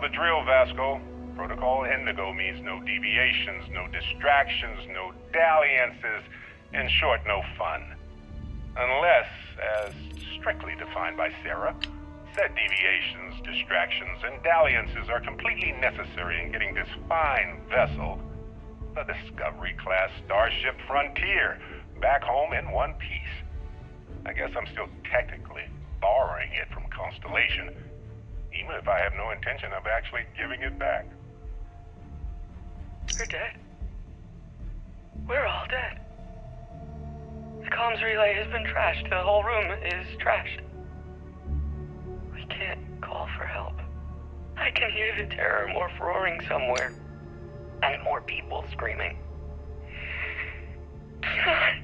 the drill, Vasco. Protocol Indigo means no deviations, no distractions, no dalliances. In short, no fun. Unless, as strictly defined by Sarah, said deviations, distractions, and dalliances are completely necessary in getting this fine vessel, the Discovery-class Starship Frontier, back home in one piece. I guess I'm still technically borrowing it from Constellation, even if I have no intention of actually giving it back. We're dead. We're all dead. The comms relay has been trashed. The whole room is trashed. We can't call for help. I can hear the terror morph roaring somewhere. And more people screaming. God.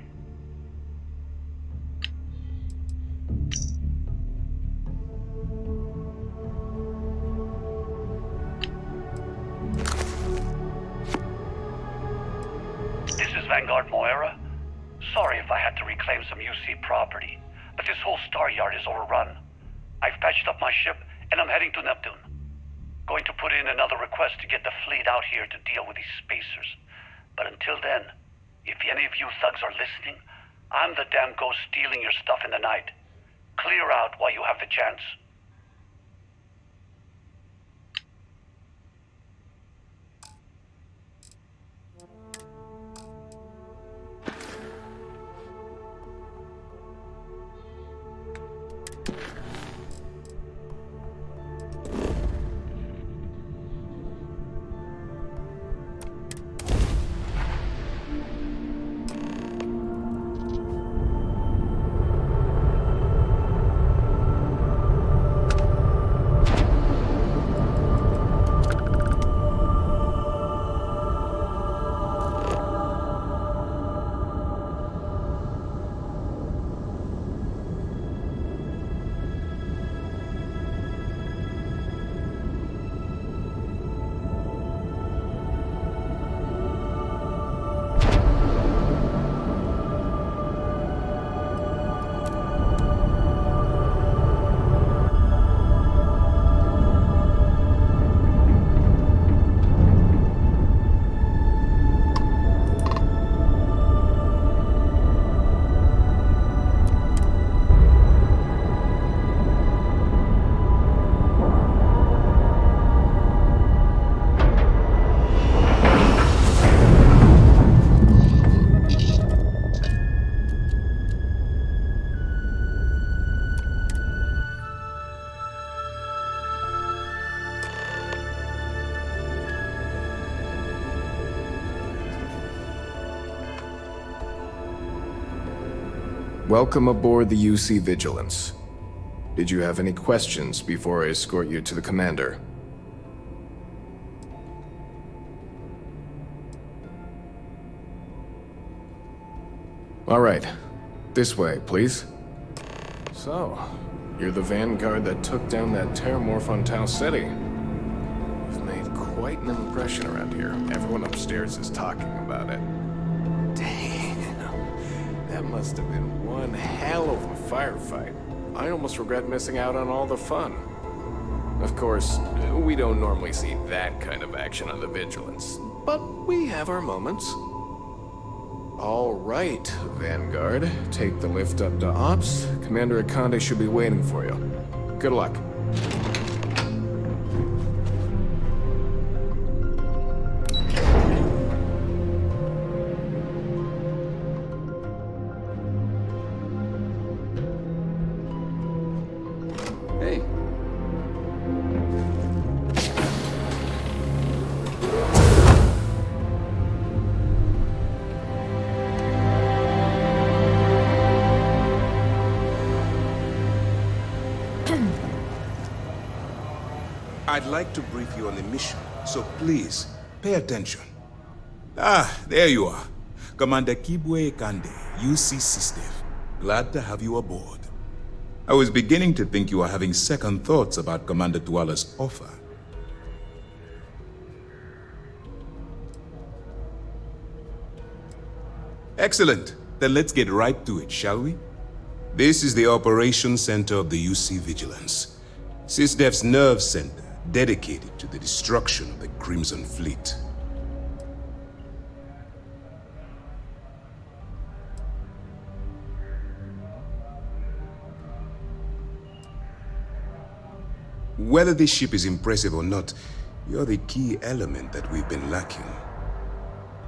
This is Vanguard Moira. Sorry if I had to reclaim some UC property, but this whole star yard is overrun. I've patched up my ship, and I'm heading to Neptune. Going to put in another request to get the fleet out here to deal with these spacers. But until then, if any of you thugs are listening, I'm the damn ghost stealing your stuff in the night. Clear out while you have the chance. Welcome aboard the UC Vigilance. Did you have any questions before I escort you to the commander? All right. This way, please. So, you're the vanguard that took down that terramorph on Tau City. You've made quite an impression around here. Everyone upstairs is talking about it. Damn. That must have been one hell of a firefight. I almost regret missing out on all the fun. Of course, we don't normally see that kind of action on the Vigilance, but we have our moments. All right, Vanguard. Take the lift up to Ops. Commander Akande should be waiting for you. Good luck. Hey. I'd like to brief you on the mission, so please, pay attention. Ah, there you are. Commander Kibwe Kande, UC SysDev. Glad to have you aboard. I was beginning to think you were having second thoughts about Commander Tuala's offer. Excellent. Then let's get right to it, shall we? This is the Operations Center of the UC Vigilance. SysDev's nerve center dedicated to the destruction of the Crimson Fleet. Whether this ship is impressive or not, you're the key element that we've been lacking.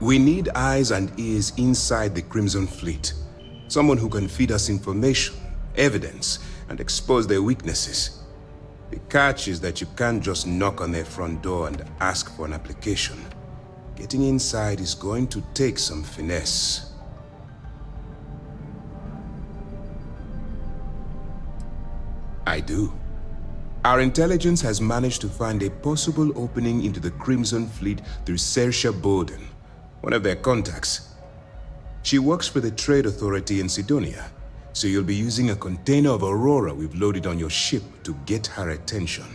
We need eyes and ears inside the Crimson Fleet. Someone who can feed us information, evidence, and expose their weaknesses. The catch is that you can't just knock on their front door and ask for an application. Getting inside is going to take some finesse. I do. Our intelligence has managed to find a possible opening into the Crimson Fleet through Saoirse Bowden, one of their contacts. She works for the Trade Authority in Sidonia, so you'll be using a container of Aurora we've loaded on your ship to get her attention.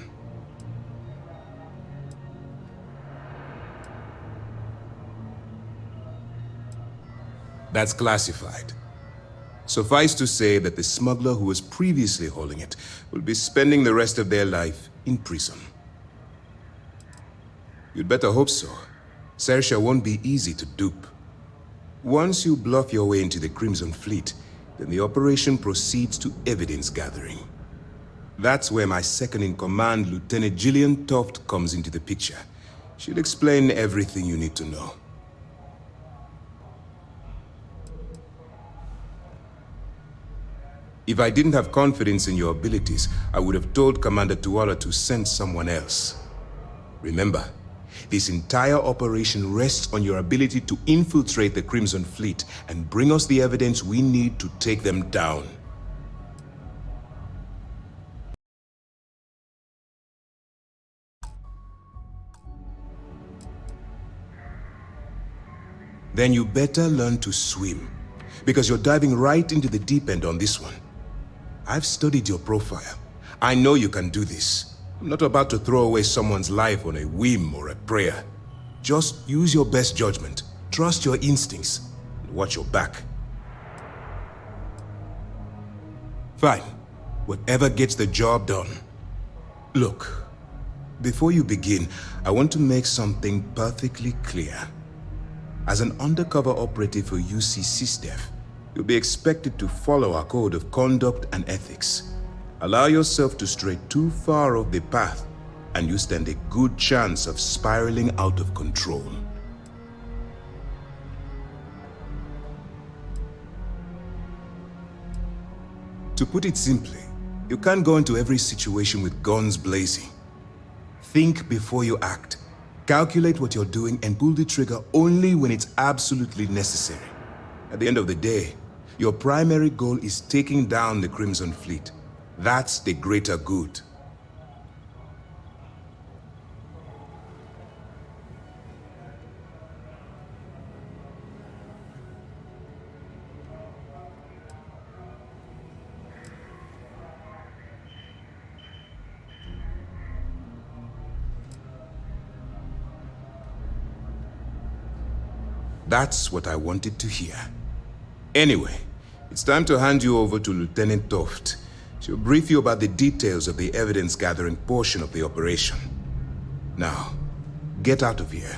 That's classified. Suffice to say that the smuggler who was previously holding it will be spending the rest of their life in prison. You'd better hope so. Saoirse won't be easy to dupe. Once you bluff your way into the Crimson Fleet, then the operation proceeds to evidence gathering. That's where my second-in-command, Lieutenant Gillian Toft, comes into the picture. She'll explain everything you need to know. If I didn't have confidence in your abilities, I would have told Commander Tuala to send someone else. Remember, this entire operation rests on your ability to infiltrate the Crimson Fleet and bring us the evidence we need to take them down. Then you better learn to swim, because you're diving right into the deep end on this one. I've studied your profile. I know you can do this. I'm not about to throw away someone's life on a whim or a prayer. Just use your best judgment, trust your instincts, and watch your back. Fine. Whatever gets the job done. Look, before you begin, I want to make something perfectly clear. As an undercover operative for UC SysDef, you'll be expected to follow our code of conduct and ethics. Allow yourself to stray too far off the path, and you stand a good chance of spiraling out of control. To put it simply, you can't go into every situation with guns blazing. Think before you act. Calculate what you're doing and pull the trigger only when it's absolutely necessary. At the end of the day, your primary goal is taking down the Crimson Fleet. That's the greater good. That's what I wanted to hear. Anyway, it's time to hand you over to Lieutenant Toft. She'll brief you about the details of the evidence-gathering portion of the operation. Now, get out of here,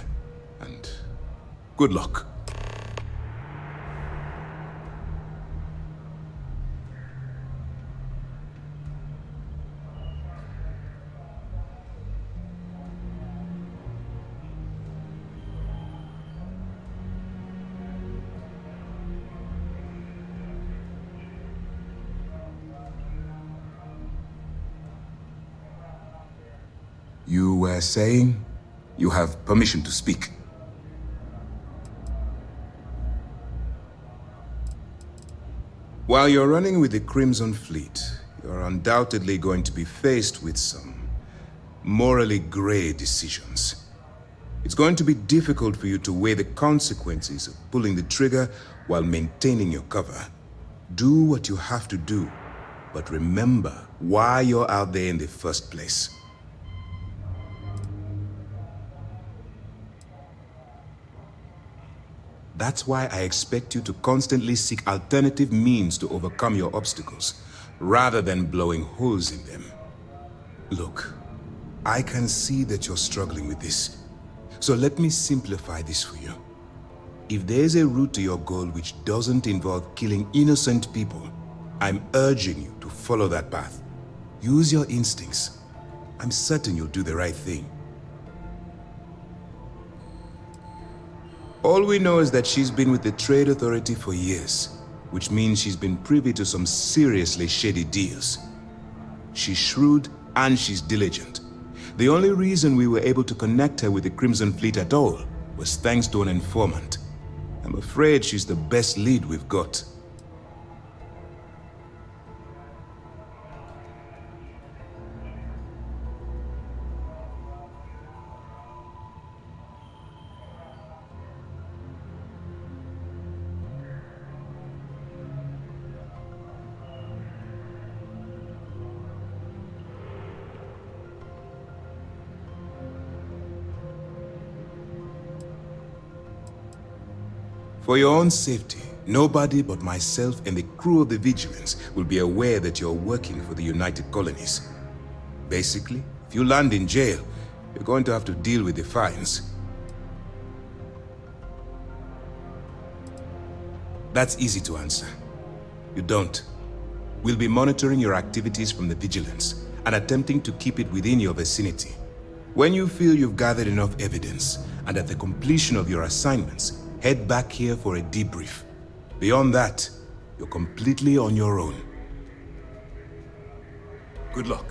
and good luck. You were saying you have permission to speak. While you're running with the Crimson Fleet, you're undoubtedly going to be faced with some morally gray decisions. It's going to be difficult for you to weigh the consequences of pulling the trigger while maintaining your cover. Do what you have to do, but remember why you're out there in the first place. That's why I expect you to constantly seek alternative means to overcome your obstacles, rather than blowing holes in them. Look, I can see that you're struggling with this. So let me simplify this for you. If there's a route to your goal which doesn't involve killing innocent people, I'm urging you to follow that path. Use your instincts. I'm certain you'll do the right thing. All we know is that she's been with the Trade Authority for years, which means she's been privy to some seriously shady deals. She's shrewd and she's diligent. The only reason we were able to connect her with the Crimson Fleet at all was thanks to an informant. I'm afraid she's the best lead we've got. For your own safety, nobody but myself and the crew of the Vigilance will be aware that you're working for the United Colonies. Basically, if you land in jail, you're going to have to deal with the fines. That's easy to answer. You don't. We'll be monitoring your activities from the Vigilance and attempting to keep it within your vicinity. When you feel you've gathered enough evidence and at the completion of your assignments, head back here for a debrief. Beyond that, you're completely on your own. Good luck.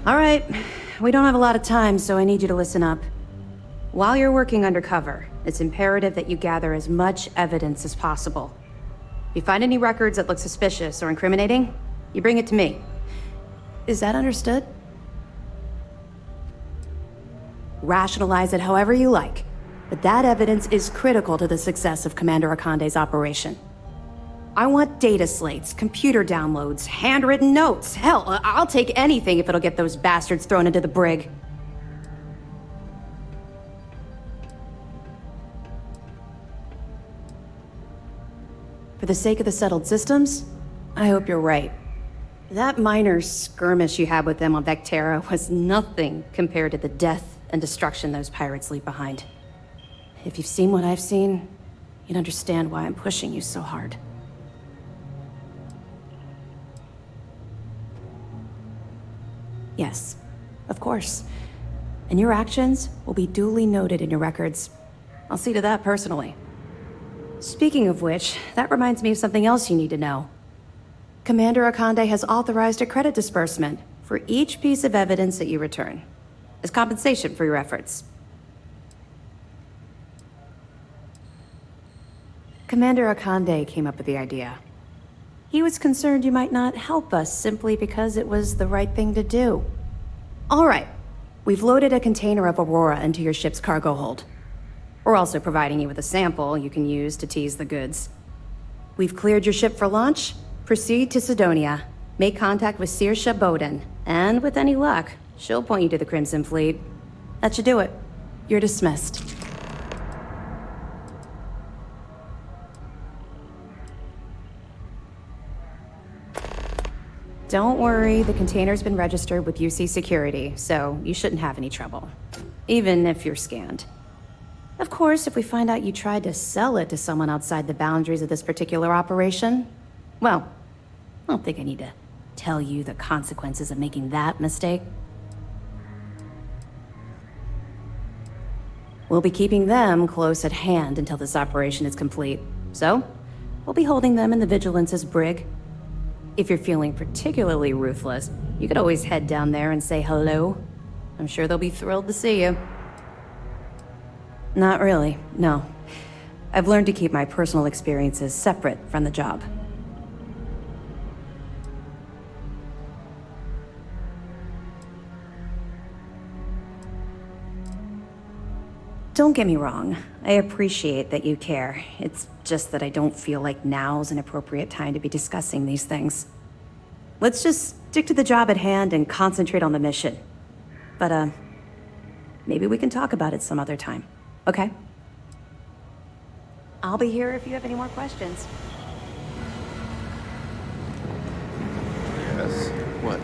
All right. We don't have a lot of time, so I need you to listen up. While you're working undercover, it's imperative that you gather as much evidence as possible. If you find any records that look suspicious or incriminating, you bring it to me. Is that understood? Rationalize it however you like, but that evidence is critical to the success of Commander Akande's operation. I want data slates, computer downloads, handwritten notes. Hell, I'll take anything if it'll get those bastards thrown into the brig. For the sake of the settled systems, I hope you're right. That minor skirmish you had with them on Vectera was nothing compared to the death and destruction those pirates leave behind. If you've seen what I've seen, you'd understand why I'm pushing you so hard. Yes, of course. And your actions will be duly noted in your records. I'll see to that personally. Speaking of which, that reminds me of something else you need to know. Commander Akande has authorized a credit disbursement for each piece of evidence that you return, as compensation for your efforts. Commander Akande came up with the idea. He was concerned you might not help us simply because it was the right thing to do. All right, we've loaded a container of Aurora into your ship's cargo hold. We're also providing you with a sample you can use to tease the goods. We've cleared your ship for launch. Proceed to Sidonia. Make contact with Saoirse Bowden, and with any luck, she'll point you to the Crimson Fleet. That should do it. You're dismissed. Don't worry, the container's been registered with UC Security, so you shouldn't have any trouble. Even if you're scanned. Of course, if we find out you tried to sell it to someone outside the boundaries of this particular operation, well, I don't think I need to tell you the consequences of making that mistake. We'll be keeping them close at hand until this operation is complete. So, we'll be holding them in the Vigilance's brig. If you're feeling particularly ruthless, you could always head down there and say hello. I'm sure they'll be thrilled to see you. Not really, no. I've learned to keep my personal experiences separate from the job. Don't get me wrong. I appreciate that you care. It's just that I don't feel like now's an appropriate time to be discussing these things. Let's just stick to the job at hand and concentrate on the mission. But, maybe we can talk about it some other time, okay? I'll be here if you have any more questions. Yes? What?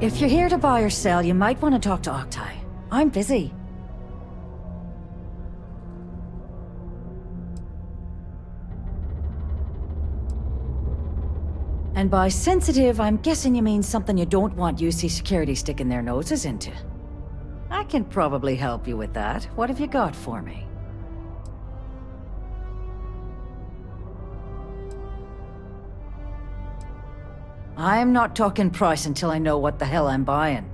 If you're here to buy or sell, you might want to talk to Octai. I'm busy. And by sensitive, I'm guessing you mean something you don't want UC Security sticking their noses into. I can probably help you with that. What have you got for me? I'm not talking price until I know what the hell I'm buying.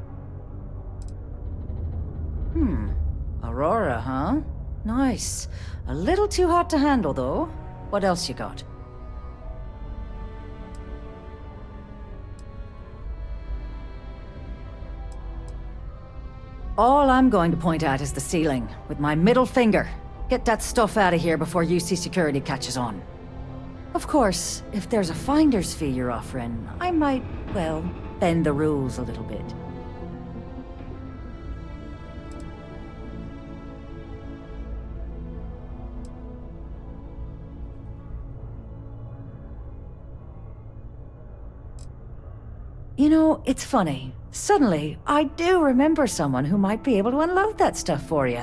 Aurora, huh? Nice. A little too hot to handle, though. What else you got? All I'm going to point at is the ceiling, with my middle finger. Get that stuff out of here before UC Security catches on. Of course, if there's a finder's fee you're offering, I might, well, bend the rules a little bit. You know, it's funny. Suddenly, I do remember someone who might be able to unload that stuff for you.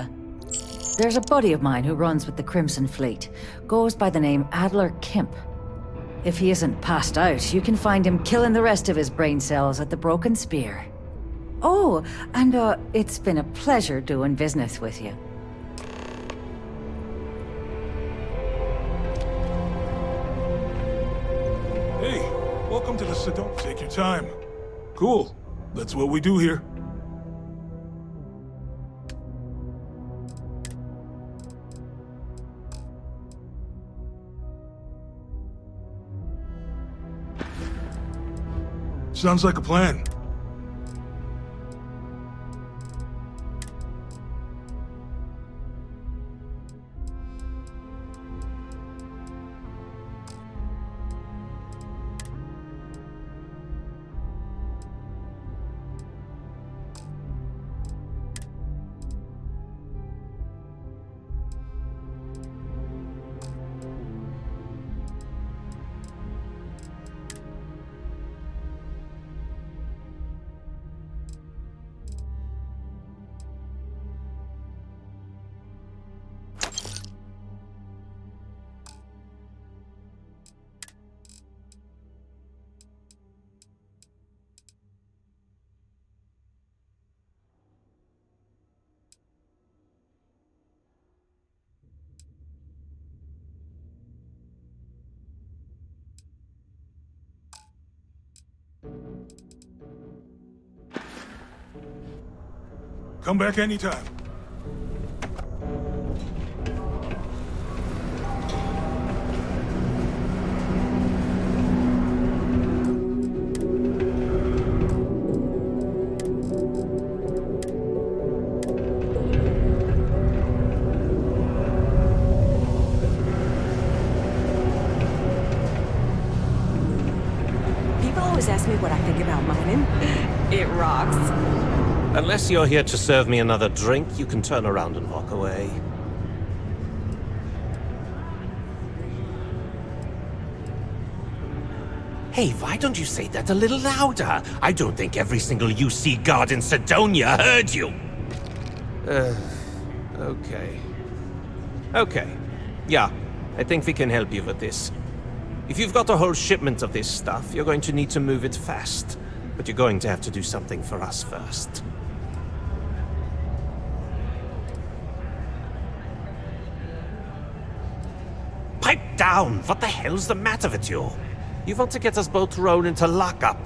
There's a buddy of mine who runs with the Crimson Fleet. Goes by the name Adler Kemp. If he isn't passed out, you can find him killing the rest of his brain cells at the Broken Spear. Oh, and it's been a pleasure doing business with you. Hey, welcome to the Sedona. Take your time. Cool. That's what we do here. Sounds like a plan. Come back anytime. People always ask me what I think about mining. It rocks. Unless you're here to serve me another drink, you can turn around and walk away. Hey, why don't you say that a little louder? I don't think every single UC guard in Sidonia heard you. Okay. Okay. Yeah, I think we can help you with this. If you've got a whole shipment of this stuff, you're going to need to move it fast. But you're going to have to do something for us first. Pipe down! What the hell's the matter with you? You want to get us both thrown into lockup?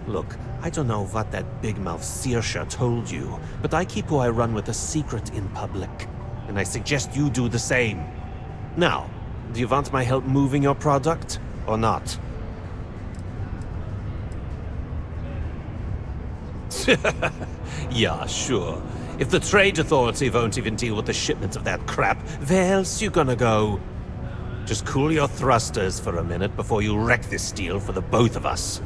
Look, I don't know what that big mouth Saoirse told you, but I keep who I run with a secret in public. And I suggest you do the same. Now, do you want my help moving your product, or not? Yeah, sure. If the Trade Authority won't even deal with the shipment of that crap, where else you gonna go? Just cool your thrusters for a minute before you wreck this deal for the both of us.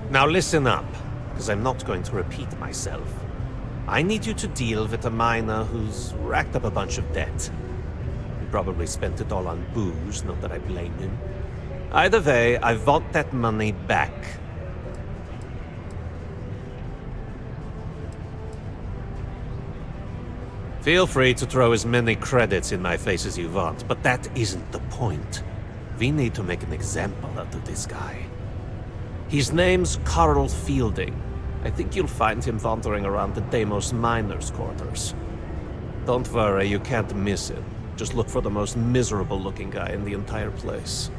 Now listen up, because I'm not going to repeat myself. I need you to deal with a miner who's racked up a bunch of debt. He probably spent it all on booze, not that I blame him. Either way, I want that money back. Feel free to throw as many credits in my face as you want, but that isn't the point. We need to make an example out of this guy. His name's Carl Fielding. I think you'll find him wandering around the Deimos miners' quarters. Don't worry, you can't miss him. Just look for the most miserable-looking guy in the entire place.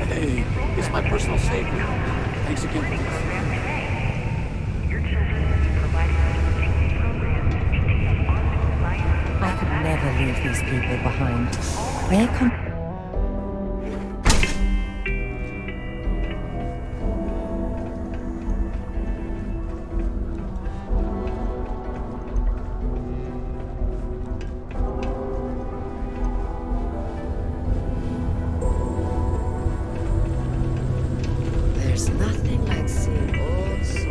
Hey, it's my personal savior. Thanks again for this. I could never leave these people behind. Where come... There's nothing like seeing old soul.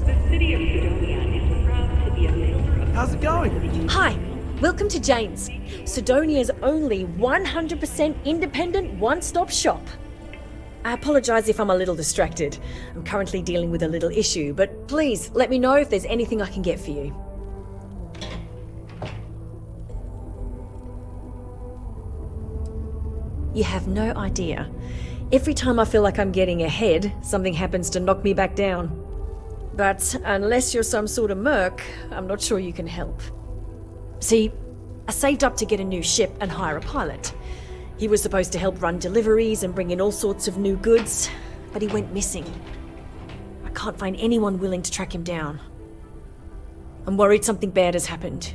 The city of Sidonia is proud to be a pillar of... How's it going? Hi, welcome to Jane's, Sidonia's only 100% independent one-stop shop. I apologize if I'm a little distracted. I'm currently dealing with a little issue, but please let me know if there's anything I can get for you. You have no idea. Every time I feel like I'm getting ahead, something happens to knock me back down. But unless you're some sort of merc, I'm not sure you can help. See, I saved up to get a new ship and hire a pilot. He was supposed to help run deliveries and bring in all sorts of new goods, but he went missing. I can't find anyone willing to track him down. I'm worried something bad has happened.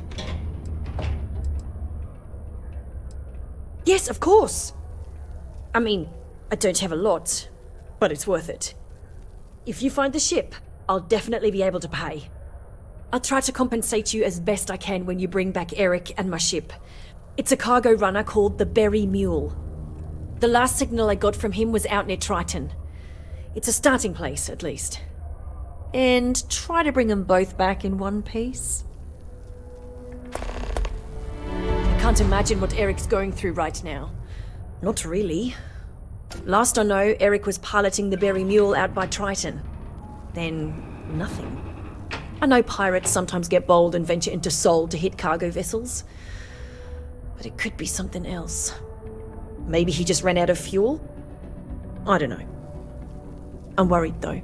Yes, of course! I mean, I don't have a lot, but it's worth it. If you find the ship, I'll definitely be able to pay. I'll try to compensate you as best I can when you bring back Eric and my ship. It's a cargo runner called the Berry Mule. The last signal I got from him was out near Triton. It's a starting place, at least. And try to bring them both back in one piece. I can't imagine what Eric's going through right now. Not really. Last I know, Eric was piloting the Berry Mule out by Triton. Then, nothing. I know pirates sometimes get bold and venture into Sol to hit cargo vessels. But it could be something else. Maybe he just ran out of fuel? I don't know. I'm worried though.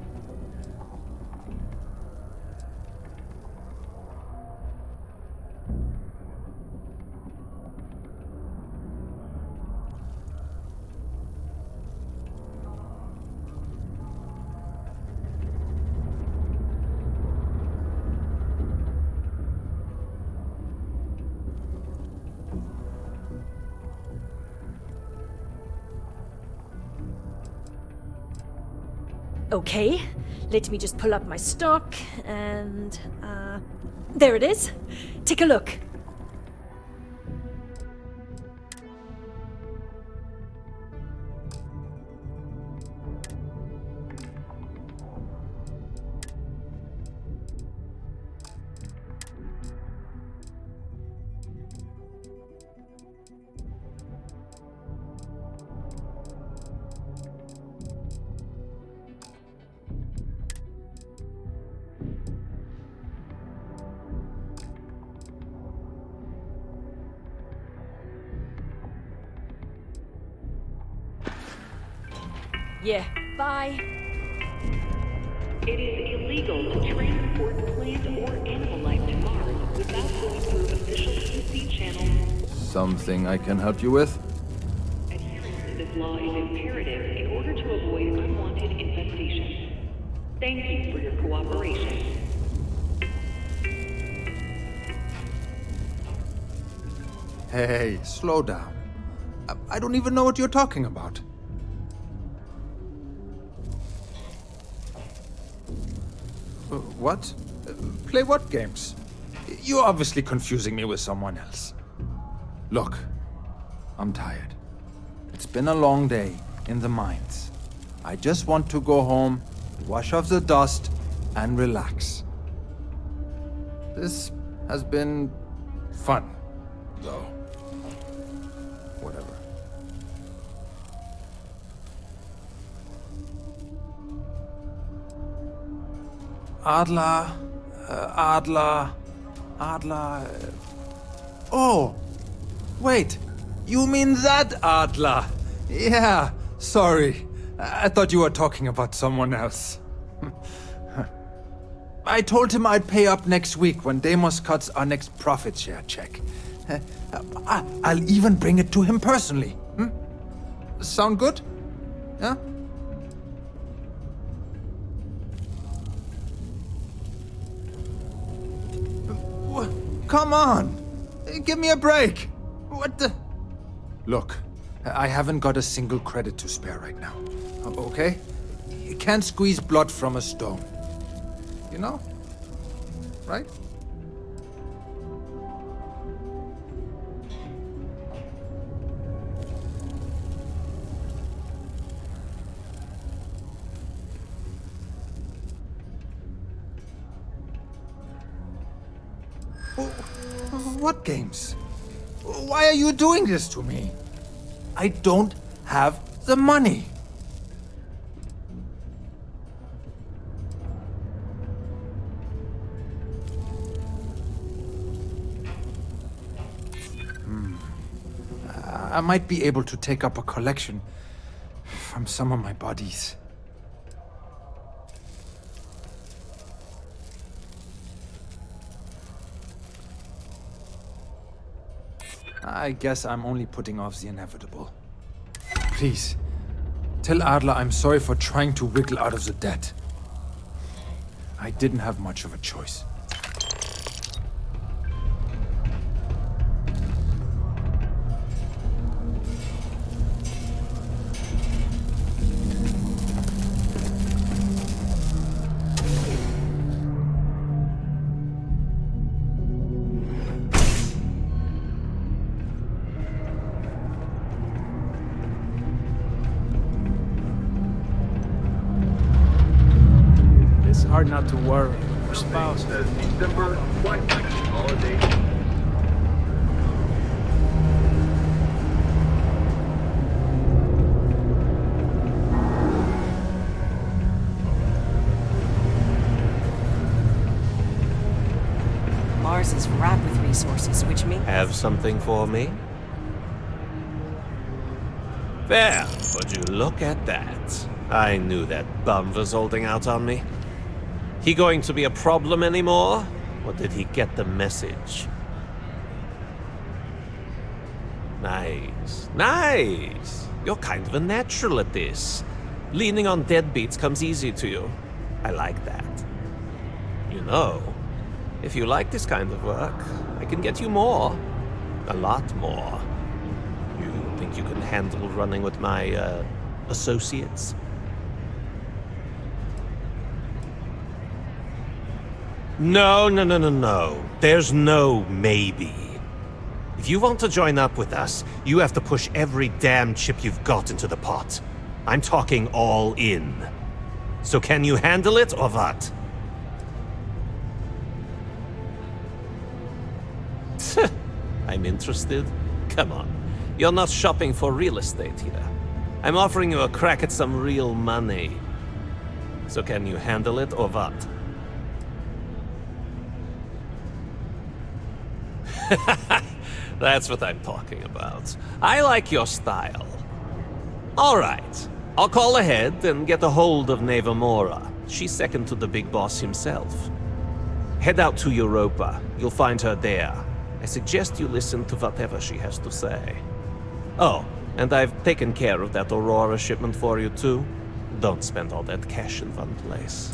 Okay, let me just pull up my stock and, there it is. Take a look. Yeah, bye. It is illegal to transport plant or animal life to Mars without going through official QC channels. Something I can help you with? Adherence to this law is imperative in order to avoid unwanted infestation. Thank you for your cooperation. Hey, slow down. I don't even know what you're talking about. What? Play what games? You're obviously confusing me with someone else. Look, I'm tired. It's been a long day in the mines. I just want to go home, wash off the dust, and relax. This has been fun, though. Whatever. Adler, Adler, Adler. Oh, wait. You mean that Adler? Yeah, sorry. I thought you were talking about someone else. I told him I'd pay up next week when Deimos cuts our next profit share check. I'll even bring it to him personally. Sound good? Yeah? Come on! Give me a break! What the... Look, I haven't got a single credit to spare right now. Okay? You can't squeeze blood from a stone. You know? Right? What games? Why are you doing this to me? I don't have the money. I might be able to take up a collection from some of my bodies. I guess I'm only putting off the inevitable. Please, tell Adler I'm sorry for trying to wiggle out of the debt. I didn't have much of a choice. Hard not to worry. We're spouses. December holiday. Mars is wrapped with resources, which means... Have something for me? There, would you look at that? I knew that bum was holding out on me. He going to be a problem anymore? Or did he get the message? Nice. Nice! You're kind of a natural at this. Leaning on deadbeats comes easy to you. I like that. You know, if you like this kind of work, I can get you more. A lot more. You think you can handle running with my, associates? No. There's no maybe. If you want to join up with us, you have to push every damn chip you've got into the pot. I'm talking all in. So can you handle it or what? I'm interested? Come on. You're not shopping for real estate here. I'm offering you a crack at some real money. So can you handle it or what? That's what I'm talking about. I like your style. All right. I'll call ahead and get a hold of Neva Mora. She's second to the big boss himself. Head out to Europa. You'll find her there. I suggest you listen to whatever she has to say. Oh, and I've taken care of that Aurora shipment for you too. Don't spend all that cash in one place.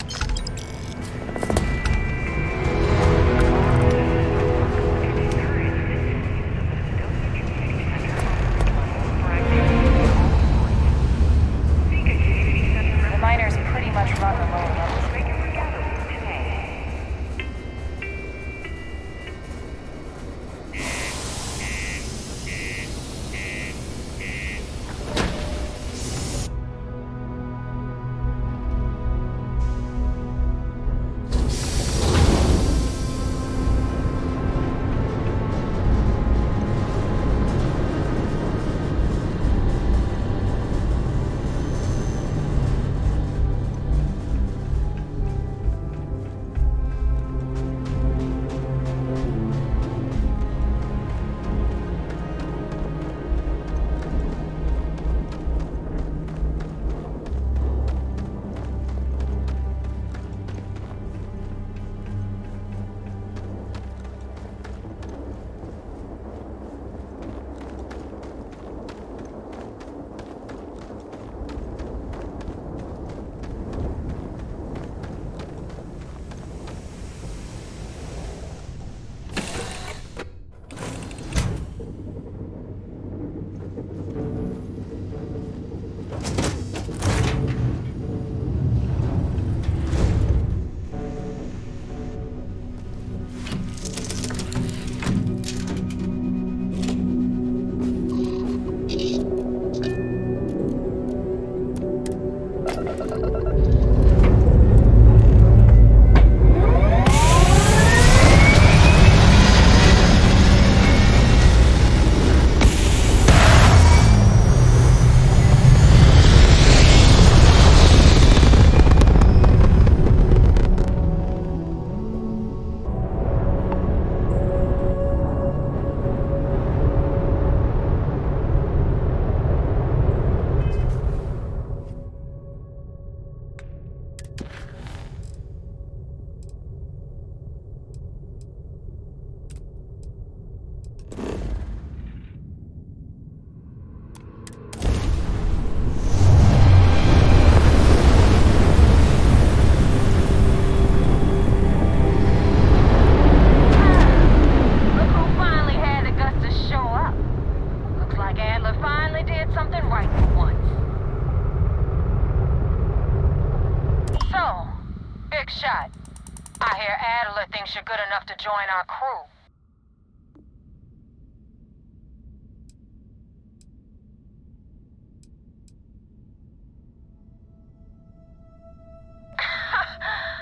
You're good enough to join our crew.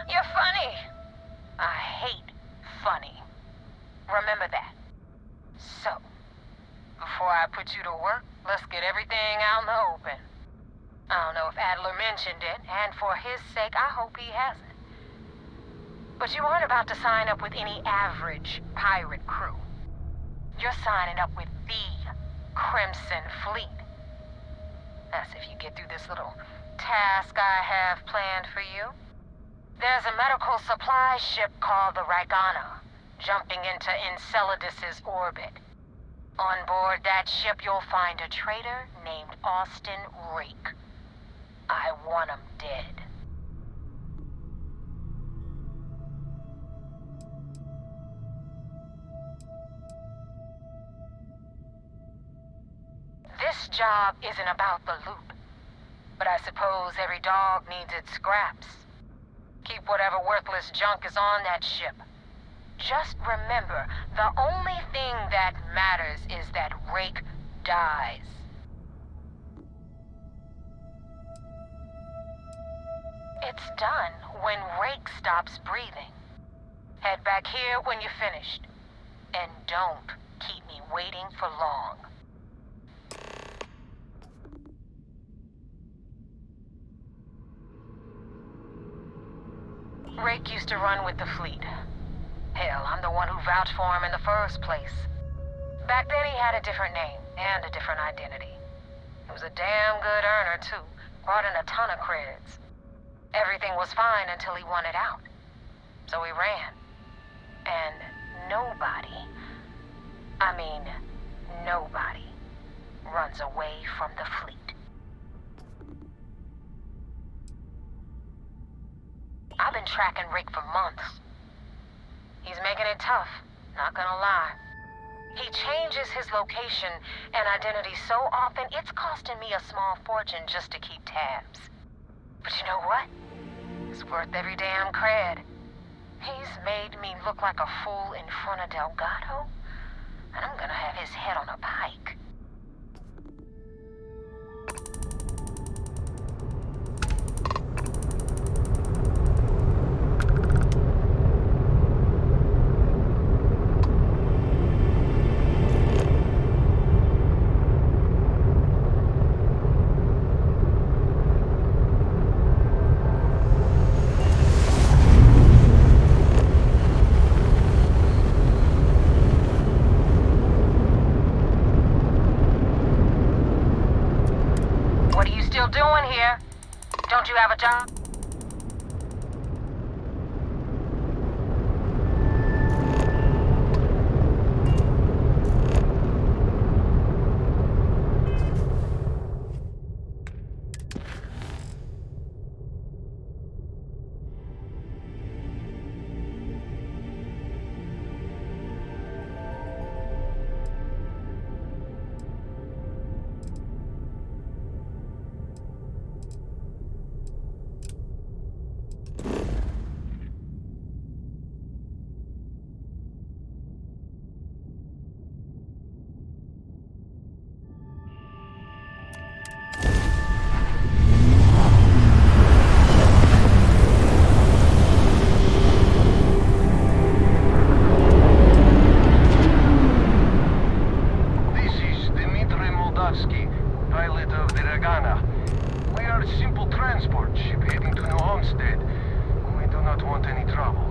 You're funny. I hate funny. Remember that. So, before I put you to work, let's get everything out in the open. I don't know if Adler mentioned it, and for his sake, I hope he hasn't. But you aren't about to sign up with any average pirate crew. You're signing up with the Crimson Fleet. That's if you get through this little task I have planned for you. There's a medical supply ship called the Ragana, jumping into Enceladus's orbit. On board that ship, you'll find a traitor named Austin Rake. I want him dead. This job isn't about the loot, but I suppose every dog needs its scraps. Keep whatever worthless junk is on that ship. Just remember, the only thing that matters is that Rake dies. It's done when Rake stops breathing. Head back here when you're finished. And don't keep me waiting for long. Rake used to run with the fleet. Hell, I'm the one who vouched for him in the first place. Back then he had a different name and a different identity. He was a damn good earner, too. Brought in a ton of creds. Everything was fine until he wanted out. So he ran. And nobody, I mean, nobody, runs away from the fleet. I've been tracking Rick for months. He's making it tough, not gonna lie. He changes his location and identity so often, it's costing me a small fortune just to keep tabs. But you know what? It's worth every damn cred. He's made me look like a fool in front of Delgado, and I'm gonna have his head on a pike. Doing here? Don't you have a job? are a simple transport ship heading to New Homestead. We do not want any trouble.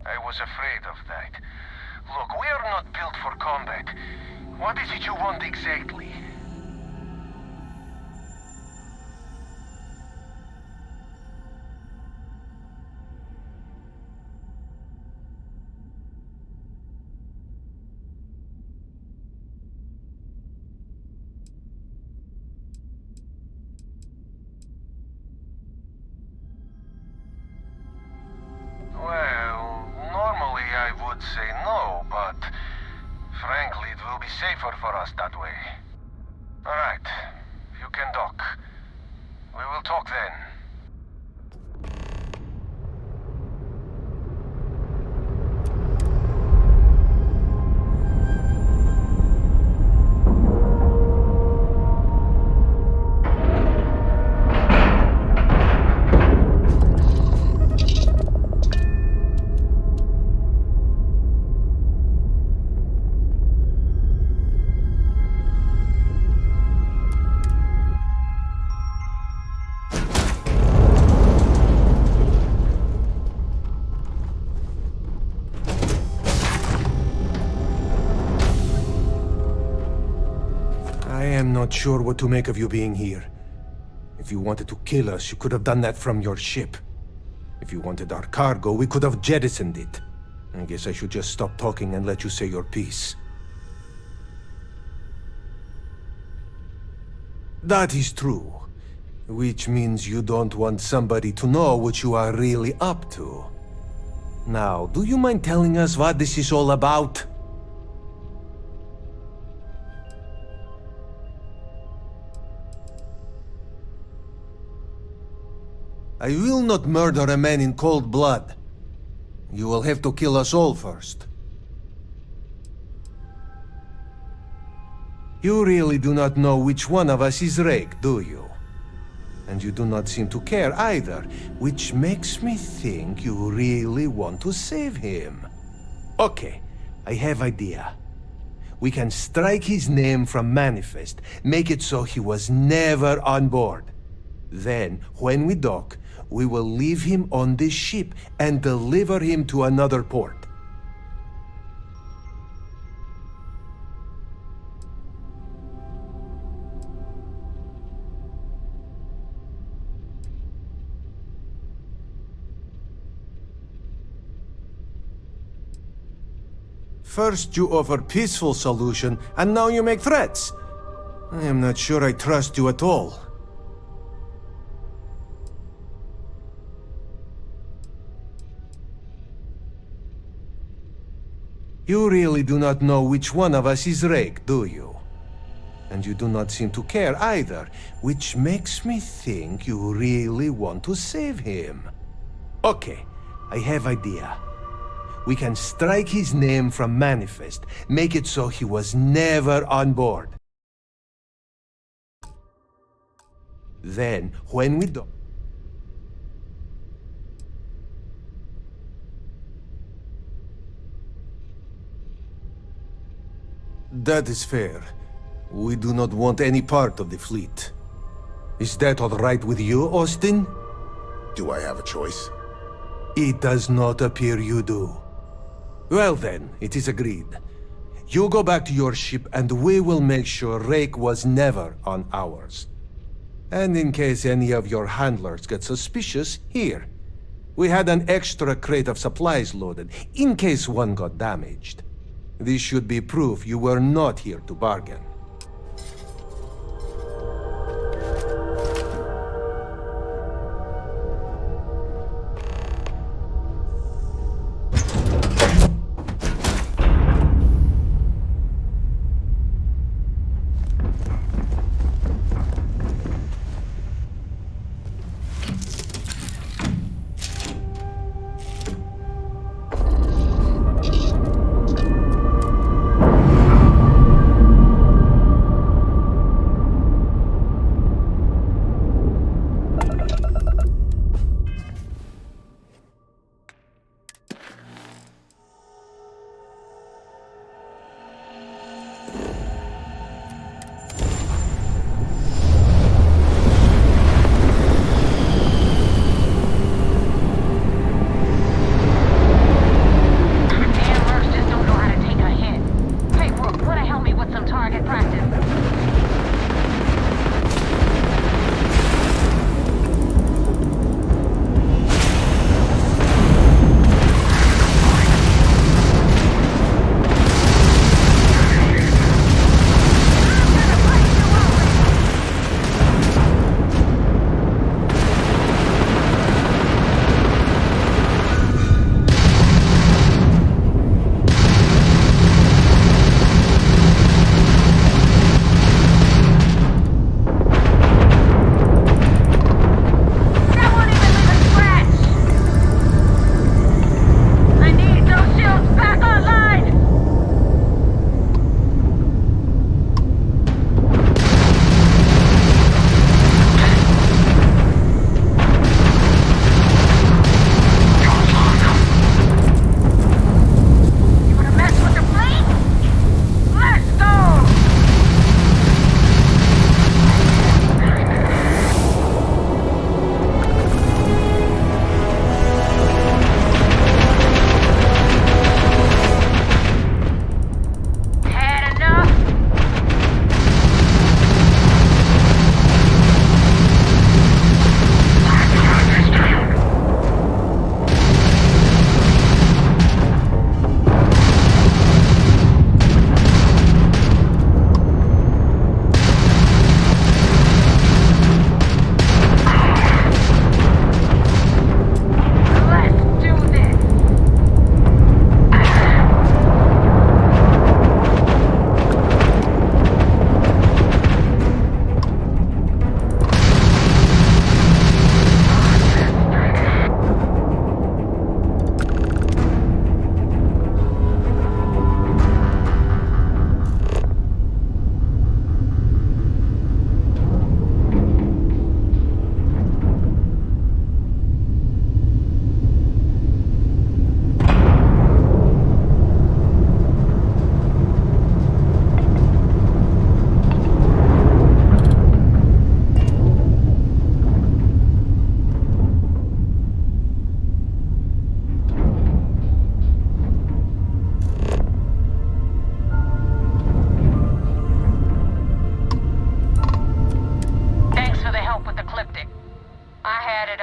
I was afraid of that. Look, we are not built for combat. What is it you want exactly? Well, normally I would say no, but frankly, it will be safer for us that way. Alright, you can dock. We will talk then. I am not sure what to make of you being here. If you wanted to kill us, you could have done that from your ship. If you wanted our cargo, we could have jettisoned it. I guess I should just stop talking and let you say your piece. That is true. Which means you don't want somebody to know what you are really up to. Now, do you mind telling us what this is all about? I will not murder a man in cold blood. You will have to kill us all first. You really do not know which one of us is Rake, do you? And you do not seem to care either, which makes me think you really want to save him. Okay, I have idea. We can strike his name from Manifest, make it so he was never on board. Then, when we dock, we will leave him on this ship and deliver him to another port. First you offer peaceful solution, and now you make threats. I am not sure I trust you at all. You really do not know which one of us is Rake, do you? And you do not seem to care either, which makes me think you really want to save him. Okay, I have idea. We can strike his name from Manifest, make it so he was never on board. Then, when we dock, that is fair. We do not want any part of the fleet. Is that all right with you, Austin? Do I have a choice? It does not appear you do. Well then, it is agreed. You go back to your ship and we will make sure Rake was never on ours. And in case any of your handlers get suspicious, here. We had an extra crate of supplies loaded, in case one got damaged. This should be proof you were not here to bargain.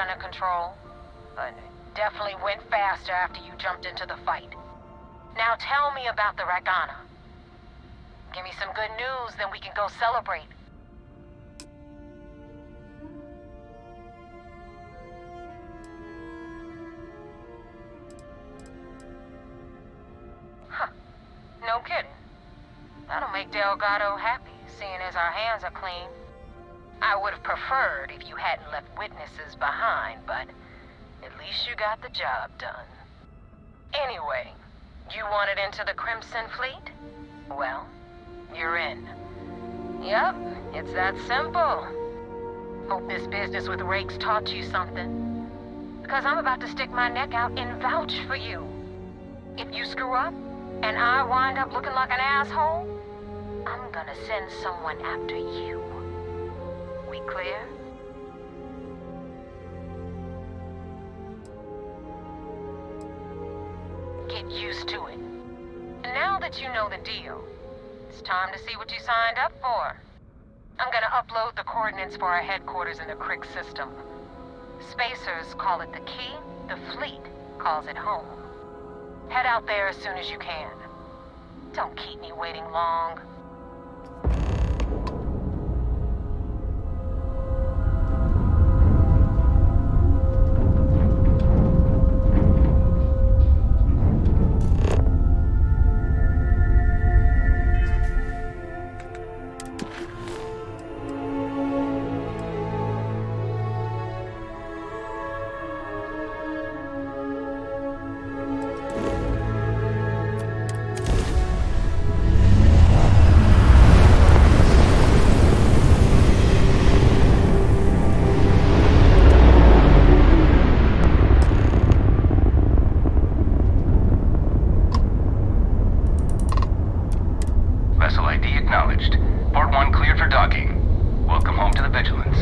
under control, but it definitely went faster after you jumped into the fight. Now tell me about the Ragana. Give me some good news, then we can go celebrate. Huh. No kidding. That'll make Delgado happy, seeing as our hands are clean. I would have preferred if you hadn't left witnesses behind, but at least you got the job done. Anyway, you wanted into the Crimson Fleet? Well, you're in. Yep, it's that simple. Hope this business with Rake's taught you something. Because I'm about to stick my neck out and vouch for you. If you screw up, and I wind up looking like an asshole, I'm gonna send someone after you. We clear? Get used to it. And now that you know the deal, it's time to see what you signed up for. I'm gonna upload the coordinates for our headquarters in the Crick system. Spacers call it the key, the fleet calls it home. Head out there as soon as you can. Don't keep me waiting long. Vessel ID acknowledged. Port 1 cleared for docking. Welcome home to the Vigilance.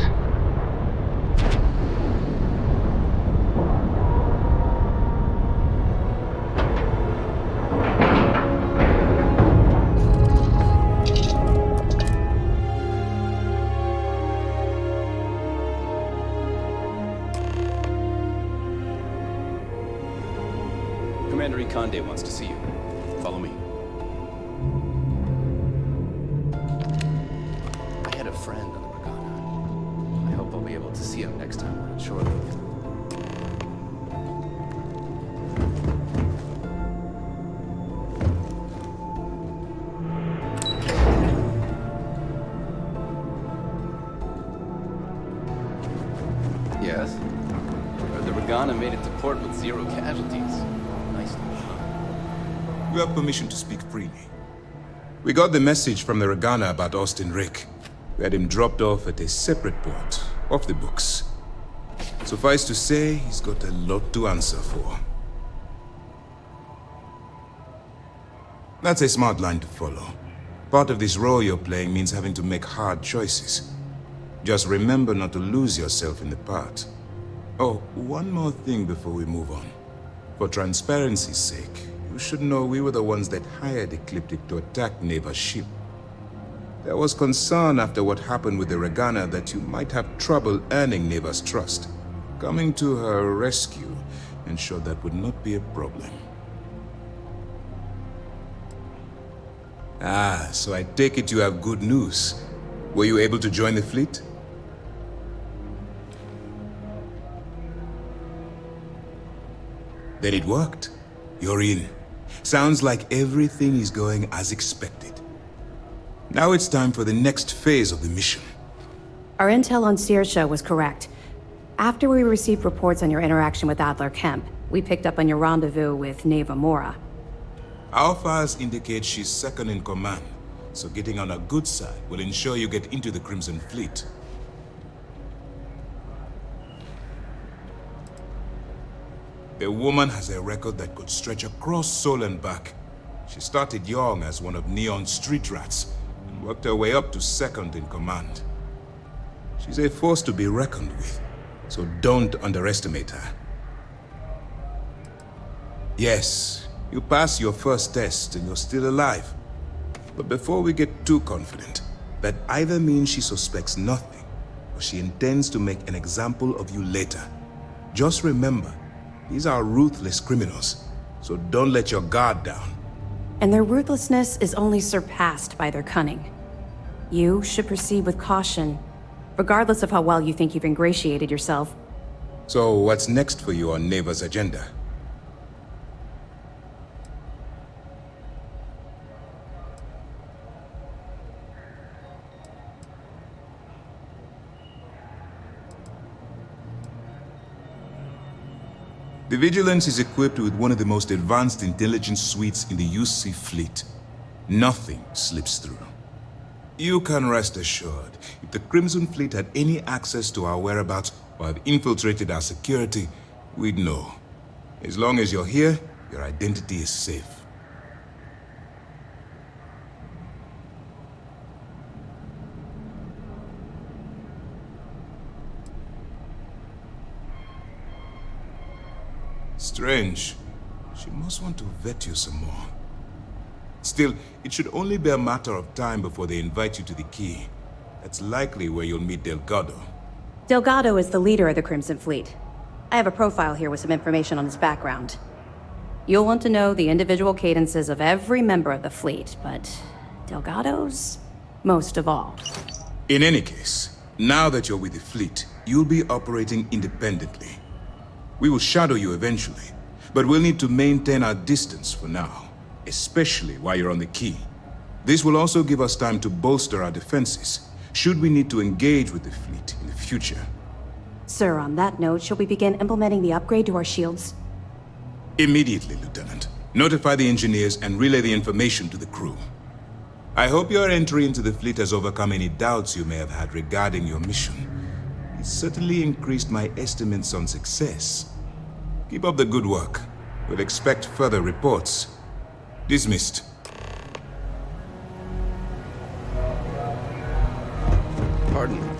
Commander Ikande wants to see you. Follow me. I had a friend on the Ragana. I hope I'll be able to see him next time we're on shore again. Yes? Heard the Ragana made it to port with 0 casualties. Nice to know. You have permission to speak freely. We got the message from the Ragana about Austin Rick. We had him dropped off at a separate port, off the books. Suffice to say, he's got a lot to answer for. That's a smart line to follow. Part of this role you're playing means having to make hard choices. Just remember not to lose yourself in the part. Oh, one more thing before we move on. For transparency's sake, you should know we were the ones that hired Ecliptic to attack Neva's ship. There was concern after what happened with the Ragana that you might have trouble earning Neva's trust. Coming to her rescue ensured that would not be a problem. Ah, so I take it you have good news. Were you able to join the fleet? Then it worked. You're in. Sounds like everything is going as expected. Now it's time for the next phase of the mission. Our intel on Saoirse was correct. After we received reports on your interaction with Adler Kemp, we picked up on your rendezvous with Neva Mora. Our files indicate she's second in command, so getting on her good side will ensure you get into the Crimson Fleet. The woman has a record that could stretch across Sol and back. She started young as one of Neon's street rats, and worked her way up to second in command. She's a force to be reckoned with, so don't underestimate her. Yes, you passed your first test and you're still alive. But before we get too confident, that either means she suspects nothing, or she intends to make an example of you later. Just remember, these are ruthless criminals, so don't let your guard down. And their ruthlessness is only surpassed by their cunning. You should proceed with caution, regardless of how well you think you've ingratiated yourself. So what's next for you on Neva's agenda? The Vigilance is equipped with one of the most advanced intelligence suites in the UC fleet. Nothing slips through. You can rest assured, if the Crimson Fleet had any access to our whereabouts or have infiltrated our security, we'd know. As long as you're here, your identity is safe. Strange. She must want to vet you some more. Still, it should only be a matter of time before they invite you to the Key. That's likely where you'll meet Delgado. Delgado is the leader of the Crimson Fleet. I have a profile here with some information on his background. You'll want to know the individual cadences of every member of the fleet, but Delgado's most of all. In any case, now that you're with the fleet, you'll be operating independently. We will shadow you eventually, but we'll need to maintain our distance for now, especially while you're on the Key. This will also give us time to bolster our defenses, should we need to engage with the fleet in the future. Sir, on that note, shall we begin implementing the upgrade to our shields? Immediately, Lieutenant. Notify the engineers and relay the information to the crew. I hope your entry into the fleet has overcome any doubts you may have had regarding your mission. It certainly increased my estimates on success. Keep up the good work. We'll expect further reports. Dismissed. Pardon.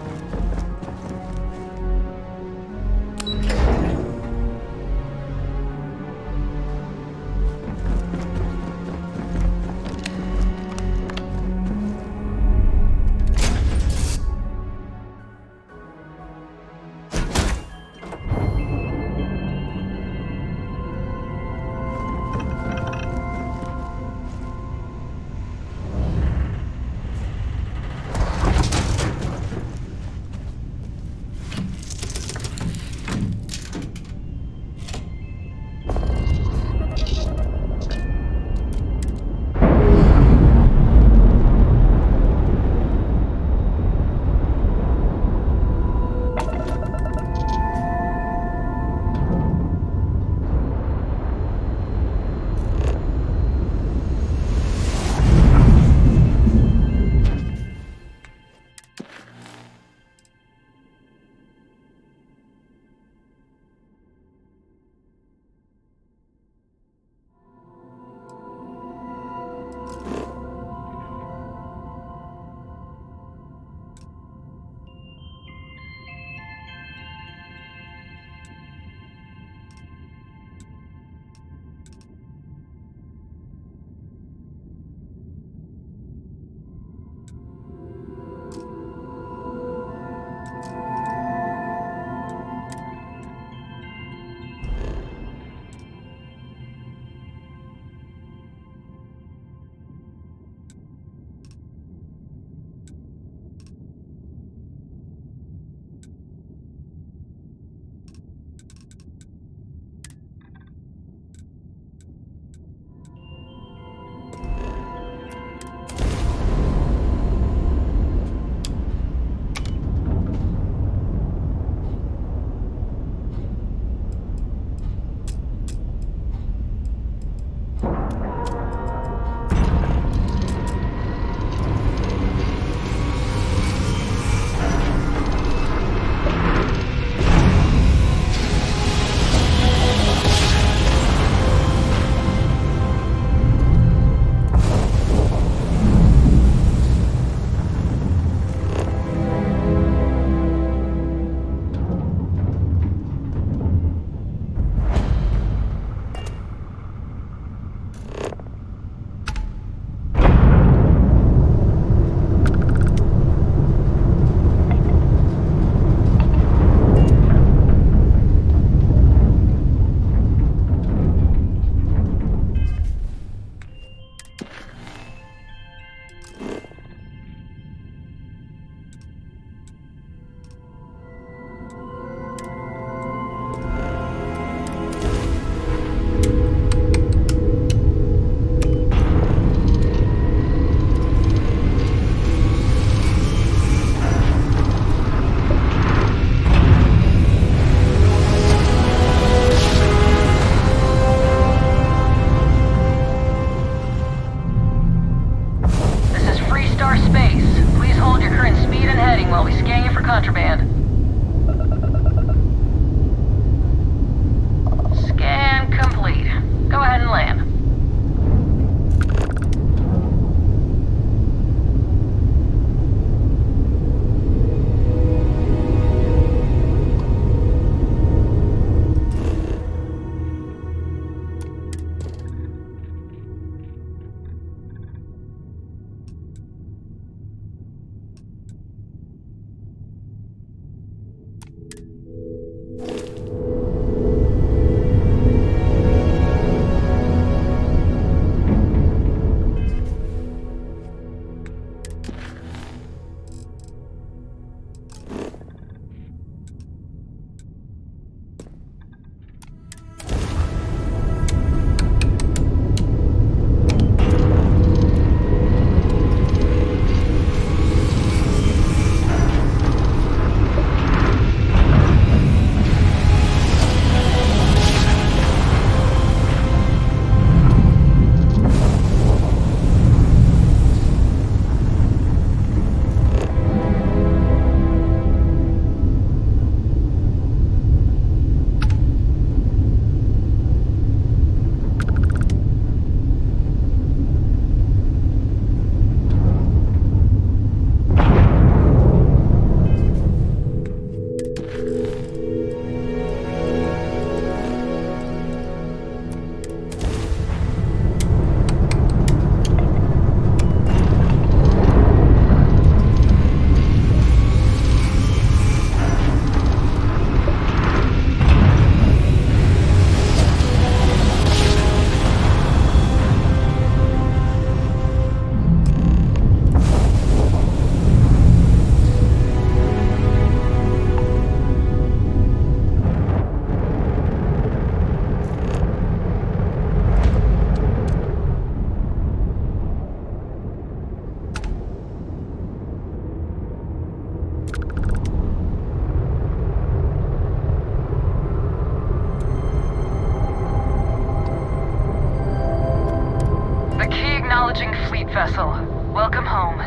vessel. Welcome home.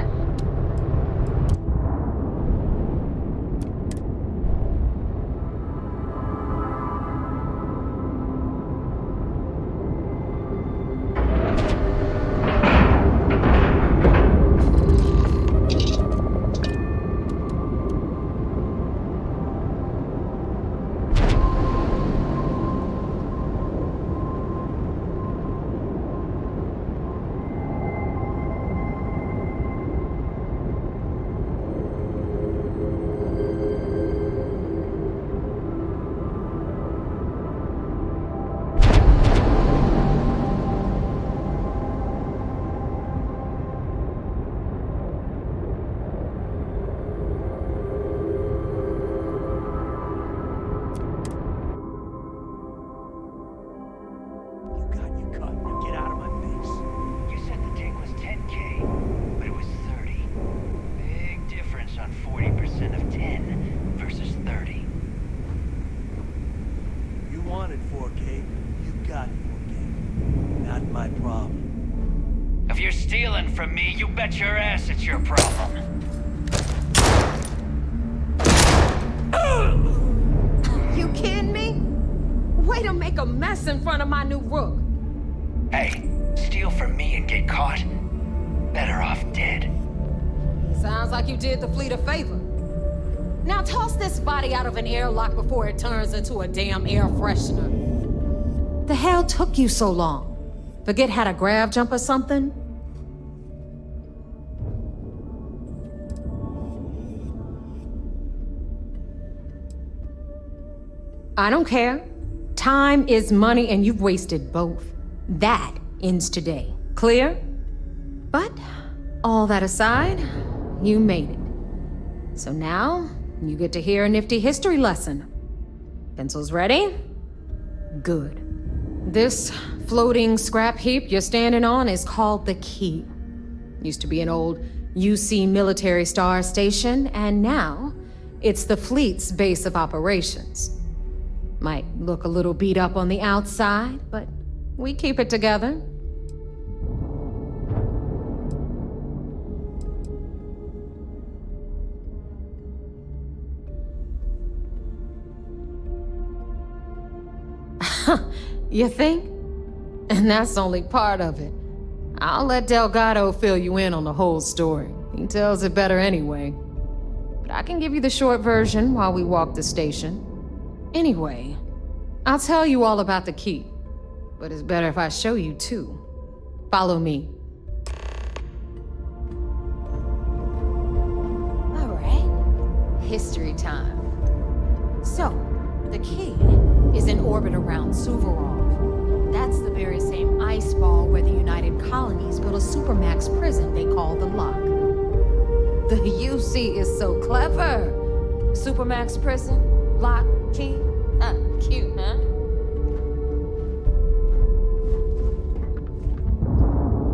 If you're stealing from me, you bet your ass it's your problem. You kidding me? Way to make a mess in front of my new rook. Hey, steal from me and get caught? Better off dead. Sounds like you did the fleet a favor. Now toss this body out of an airlock before it turns into a damn air freshener. The hell took you so long? Forget how to grav jump or something? I don't care. Time is money and you've wasted both. That ends today. Clear? But, all that aside, you made it. So now, you get to hear a nifty history lesson. Pencils ready? Good. This floating scrap heap you're standing on is called the Key. Used to be an old UC military star station, and now it's the fleet's base of operations. Might look a little beat up on the outside, but we keep it together. You think? And that's only part of it. I'll let Delgado fill you in on the whole story. He tells it better anyway. But I can give you the short version while we walk the station. Anyway, I'll tell you all about the Key. But it's better if I show you too. Follow me. All right. History time. So, the Key is in orbit around Suvorov. That's the very same ice ball where the United Colonies built a supermax prison they call the Lock. The UC is so clever. Supermax prison, Lock, Key. Cute, huh?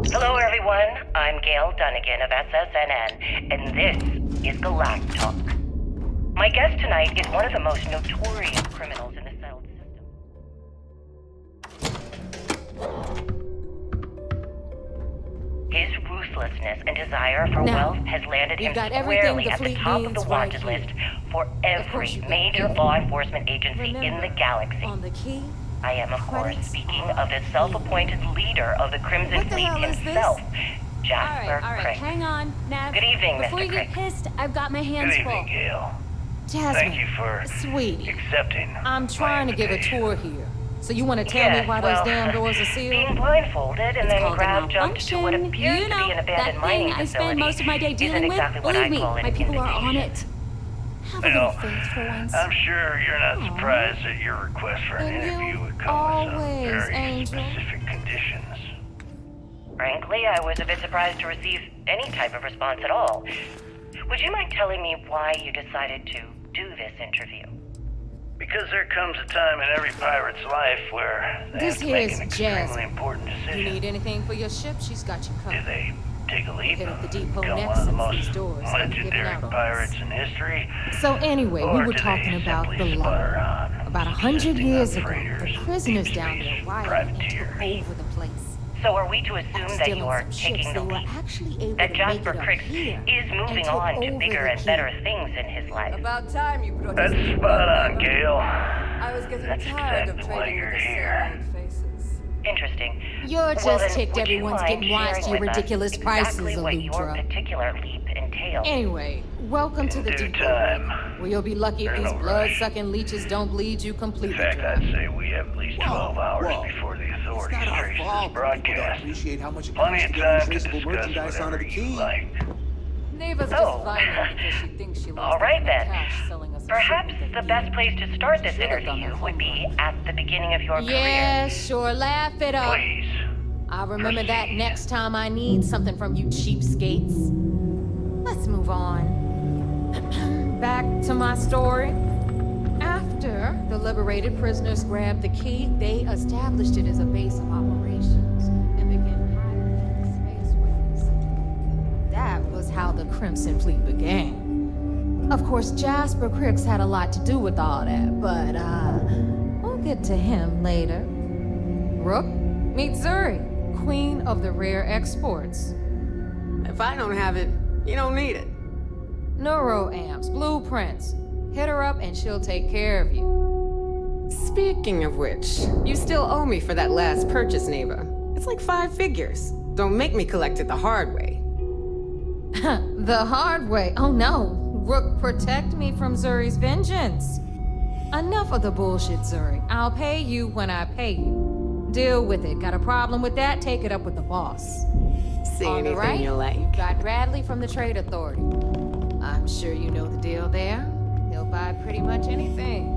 Hello, everyone. I'm Gail Dunnigan of SSNN, and this is Galactic Talk. My guest tonight is one of the most notorious criminals in the settled system. His ruthlessness and desire for wealth has landed him squarely at the top of the wanted list for every major law enforcement agency in the galaxy. On the Key? I am, of course, speaking of the self-appointed leader of the Crimson Fleet himself, Jasper All right, Crick. hang on, Nav. Good evening, Before Mr. you get Crick. pissed, I've got my hands Good full. evening, Gail. Jasmine, Thank you for sweetie, accepting. I'm trying to give a tour here. So you want to tell me why those damn doors are sealed? Being blindfolded and then grav jumped to what appears You to be an abandoned that mining thing I facility spend most of my day isn't dealing with? exactly what Believe I me, call an my people are on indication. it. Have a little faith for once. I'm sure you're not surprised that your request for an interview would come with some very specific conditions. Frankly, I was a bit surprised to receive any type of response at all. Would you mind telling me why you decided to do this interview? Because there comes a time in every pirate's life where they This have to here make is an extremely Jasmine. important You decision. need anything for your ship? She's got you covered. Do they take a leap, Hit up the depot become next one of the since most these doors are giving legendary out on us. pirates in history? So anyway, we Or were do talking they about the simply Lock. sputter on, About 100 years ago, the freighters, prisoners down there deep-space rioted and took privateers? over the place. So are we to assume that you're taking the leap? That Jasper Cricks is moving on to bigger and better things in his life? About time you brought That's us spot on, Gail. I was getting That's tired exactly of why trading you're with the here. same old faces. Interesting. You're Well, just then, ticked would you everyone's mind getting wise to sharing your with us ridiculous prices, exactly what your Elutra. particular leap entails? Anyway, welcome to the due deep time. end, where you'll be lucky if There's these no blood-sucking leeches don't bleed you In completely fact, dry. I'd say we have at least 12 hours before the authorities trace this broadcast. Appreciate how much it Plenty costs of to get time to untraceable discuss merchandise onto whatever the you key. like. Neva's Oh. just whining because she thinks she lost All right a then. cash selling us a Perhaps shipment the of best place to start this Should've done interview her would be at the beginning of your Yeah, sure, laugh it up. Please. I'll remember that next time I need something from you cheapskates. Let's move on. Back to my story. After the liberated prisoners grabbed the key, they established it as a base of operations and began hiring space wings. That was how the Crimson Fleet began. Of course, Jasper Cricks had a lot to do with all that, but we'll get to him later. Rook, meet Zuri, queen of the rare exports. If I don't have it, you don't need it. Neuroamps, blueprints. Hit her up and she'll take care of you. Speaking of which, you still owe me for that last purchase, Neva. It's like 5 figures. Don't make me collect it the hard way. The hard way? Oh no. Rook, protect me from Zuri's vengeance. Enough of the bullshit, Zuri. I'll pay you when I pay you. Deal with it. Got a problem with that? Take it up with the boss. See On the anything right, you like. got Bradley from the Trade Authority. I'm sure you know the deal there. He'll buy pretty much anything.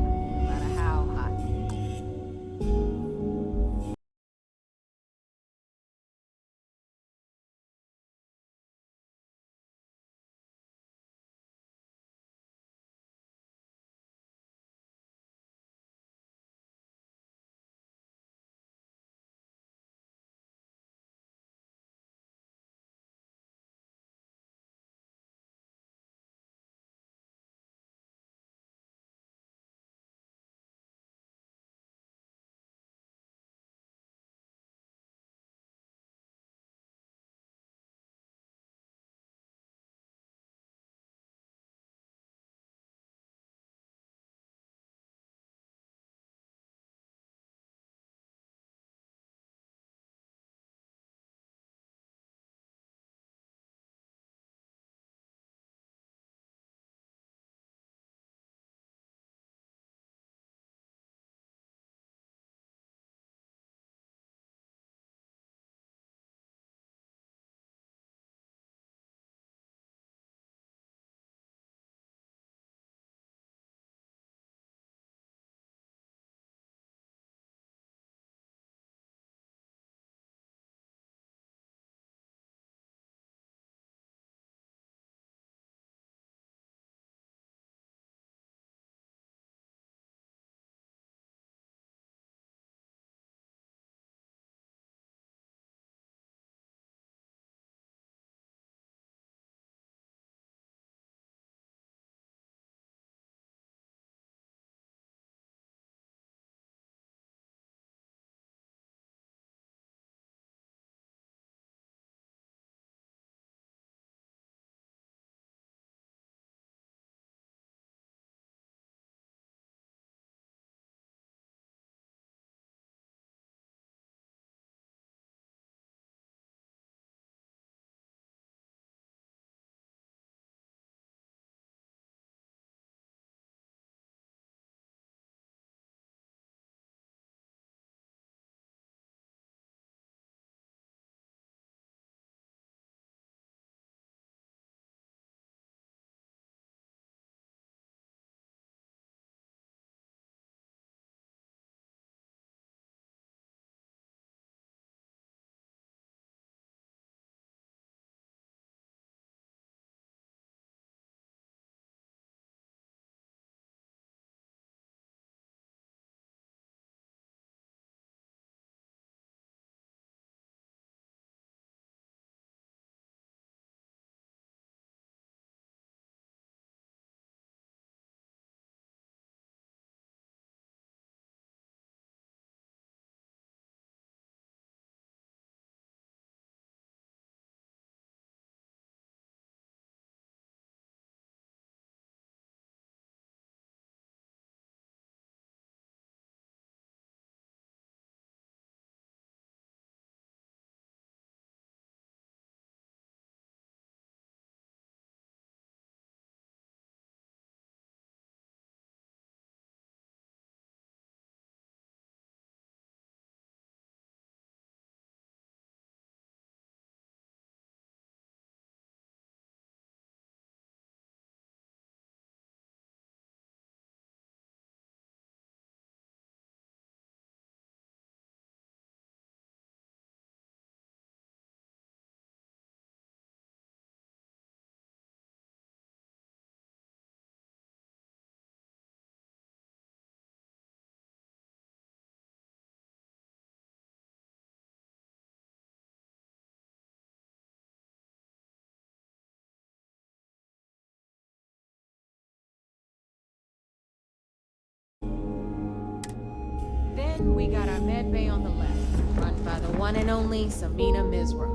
Then we got our med bay on the left, run by the one and only Samina Misra.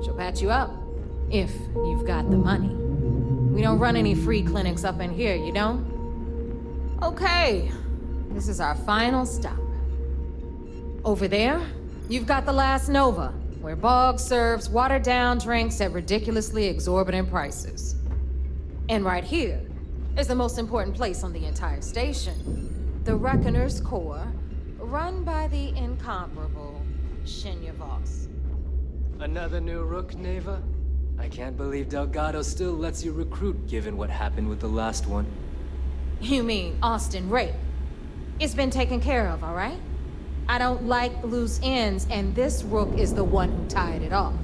She'll patch you up, if you've got the money. We don't run any free clinics up in here, you don't? Okay, this is our final stop. Over there, you've got the Last Nova, where Bog serves watered-down drinks at ridiculously exorbitant prices. And right here is the most important place on the entire station, the Reckoner's Core, run by the incomparable Shinya Voss. Another new rook, Neva? I can't believe Delgado still lets you recruit given what happened with the last one. You mean Austin Rape? It's been taken care of, all right? I don't like loose ends, and this rook is the one who tied it off.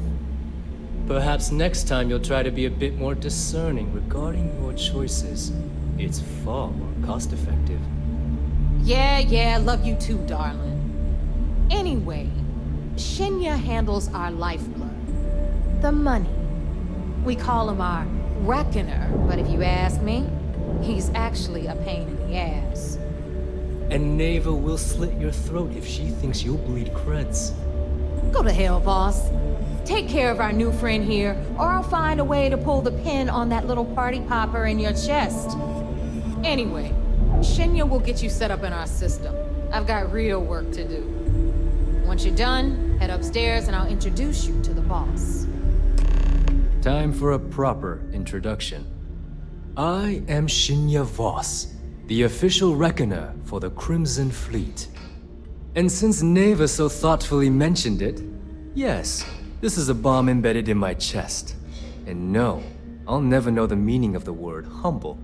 Perhaps next time you'll try to be a bit more discerning regarding your choices. It's far more cost-effective. Yeah, love you too, darling. Anyway, Shinya handles our lifeblood. The money. We call him our Reckoner, but if you ask me, he's actually a pain in the ass. And Neva will slit your throat if she thinks you'll bleed creds. Go to hell, boss. Take care of our new friend here, or I'll find a way to pull the pin on that little party popper in your chest. Anyway, Shinya will get you set up in our system. I've got real work to do. Once you're done, head upstairs and I'll introduce you to the boss. Time for a proper introduction. I am Shinya Voss, the official reckoner for the Crimson Fleet. And since Neva so thoughtfully mentioned it, yes, this is a bomb embedded in my chest. And no, I'll never know the meaning of the word humble.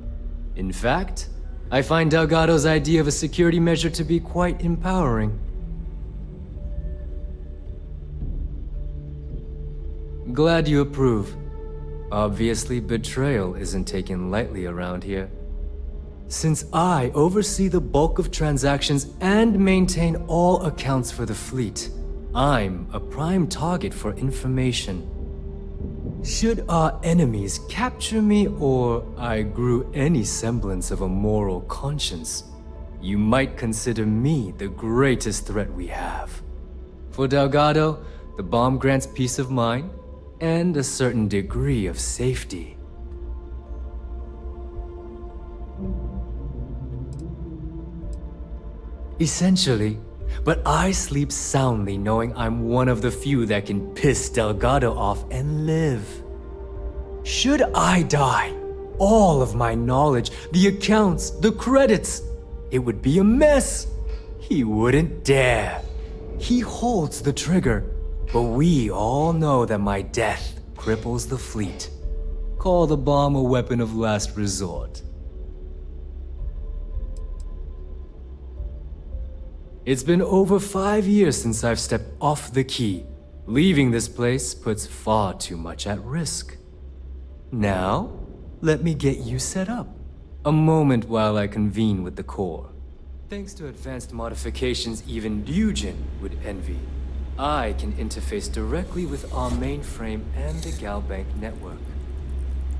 In fact, I find Delgado's idea of a security measure to be quite empowering. Glad you approve. Obviously, betrayal isn't taken lightly around here. Since I oversee the bulk of transactions and maintain all accounts for the fleet, I'm a prime target for information. Should our enemies capture me or I grew any semblance of a moral conscience, you might consider me the greatest threat we have. For Delgado, the bomb grants peace of mind and a certain degree of safety. Essentially, but I sleep soundly knowing I'm one of the few that can piss Delgado off and live. Should I die, all of my knowledge, the accounts, the credits, it would be a mess. He wouldn't dare. He holds the trigger, but we all know that my death cripples the fleet. Call the bomb a weapon of last resort. It's been over 5 years since I've stepped off the key. Leaving this place puts far too much at risk. Now, let me get you set up. A moment while I convene with the core. Thanks to advanced modifications even Dugin would envy, I can interface directly with our mainframe and the Galbank network.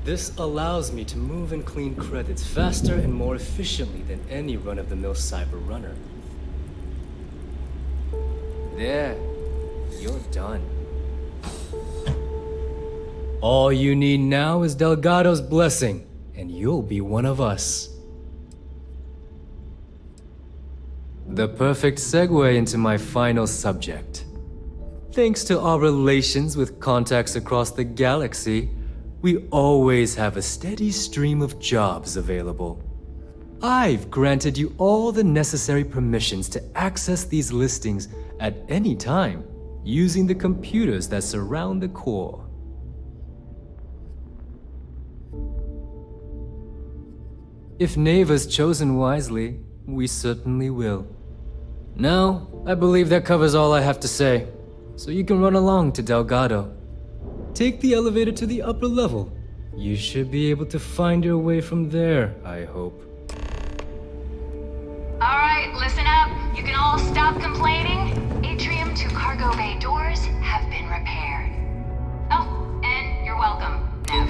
This allows me to move and clean credits faster and more efficiently than any run-of-the-mill cyber runner. There, you're done. All you need now is Delgado's blessing, and you'll be one of us. The perfect segue into my final subject. Thanks to our relations with contacts across the galaxy, we always have a steady stream of jobs available. I've granted you all the necessary permissions to access these listings at any time, using the computers that surround the core. If Neva's chosen wisely, we certainly will. Now, I believe that covers all I have to say, so you can run along to Delgado. Take the elevator to the upper level. You should be able to find your way from there, I hope. Alright, listen up. You can all stop complaining. Atrium to cargo bay doors have been repaired. Oh, and you're welcome, Nev.